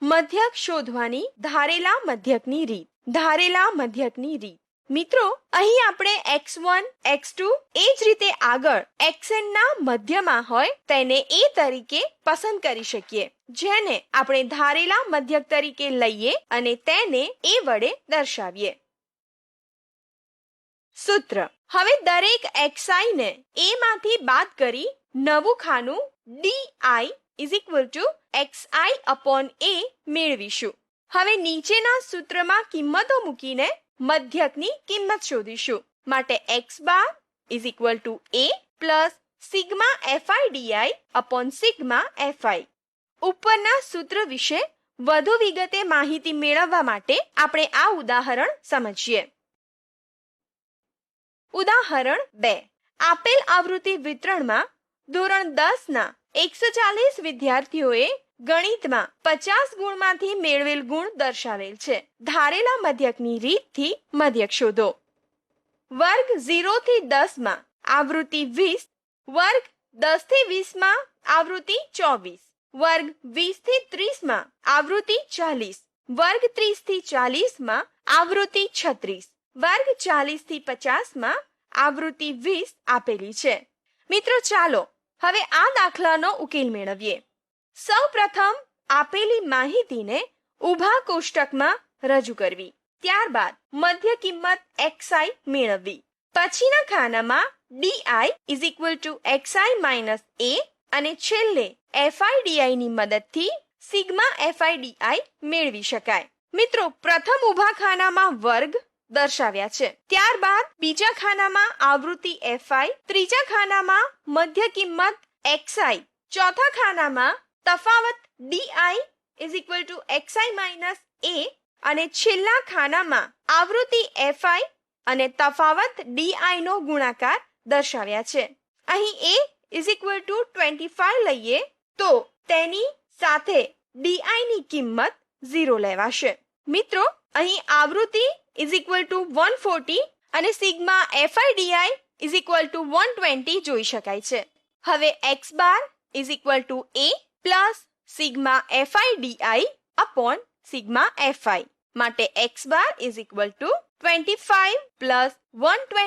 મધ્યક શોધવાની ધારેલા મધ્યકની રીત. ધારેલા મધ્યકની રીત. મિત્રો, અહીં આપણે x1, x2 એ જ રીતે આગળ xn ના મધ્યમાં હોય તેને એ તરીકે પસંદ કરી શકીએ, જેને આપણે ધારેલા મધ્યક તરીકે લઈએ અને તેને એ વડે દર્શાવીએ. સૂત્ર. હવે દરેક xi ને a માંથી બાદ કરી નવું ખાનું di is equal two xi upon a મેળવીશું. હવે નીચેના સૂત્રમાં કિંમતો મૂકીને મધ્યકની કિંમત શોધીશું. માટે x bar is equal two a plus sigma fi di upon sigma fi. ઉપરના સૂત્ર વિશે વધુ વિગતે માહિતી મેળવવા માટે આપણે આ ઉદાહરણ સમજીએ. ઉદાહરણ 2. આપેલ આવૃત્તિ વિતરણમાં ધોરણ 10 ના 140 વિદ્યાર્થીઓએ ગણિતમાં 50 ગુણમાંથી મેળવેલ ગુણ દર્શાવેલ છે. ધારેલા મધ્યકની રીતથી મધ્યક શોધો. વર્ગ 0 થી 10 માં આવૃત્તિ 20, વર્ગ 10 થી 20 માં આવૃત્તિ 24, વર્ગ 20 થી 30 માં આવૃત્તિ 40, વર્ગ 30 થી 40 માં આવૃત્તિ 36, વર્ગ 40 થી 50 માં આવૃત્તિ 20 આપેલી છે. મિત્રો, ચાલો હવે આ દાખલાનો ઉકેલ મેળવીએ. સૌપ્રથમ આપેલી માહિતીને ઊભા કોષ્ટકમાં રજૂ કરવી. ત્યારબાદ મધ્ય કિંમત xi મેળવવી. પછીના ખાનામાં di is equal to xi minus a અને છેલ્લે fidi ની મદદથી સિગ્મા fidi મેળવી શકાય. મિત્રો, પ્રથમ ઊભા ખાનામાં વર્ગ દર્શાવ્યા છે. ત્યારબાદ બીજા ખાનામાં આવૃત્તિ fi, ત્રીજા ખાનામાં મધ્ય કિંમત xi, ચોથા ખાનામાં તફાવત di is equal to xi minus a અને છેલ્લા ખાનામાં આવૃત્તિ fi અને તફાવત di નો ગુણાકાર દર્શાવ્યા છે. અહીં a is equal to 25 લઈએ તો તેની સાથે di ની કિંમત 0 લેવાશે. મિત્રો, અહીં આવૃત્તિ is equal to 140 અને sigma fidi is equal to 120 જોઈ શકાય છે. હવે x bar is equal to a plus sigma fidi upon sigma fi માટે x bar is equal to 25 plus 120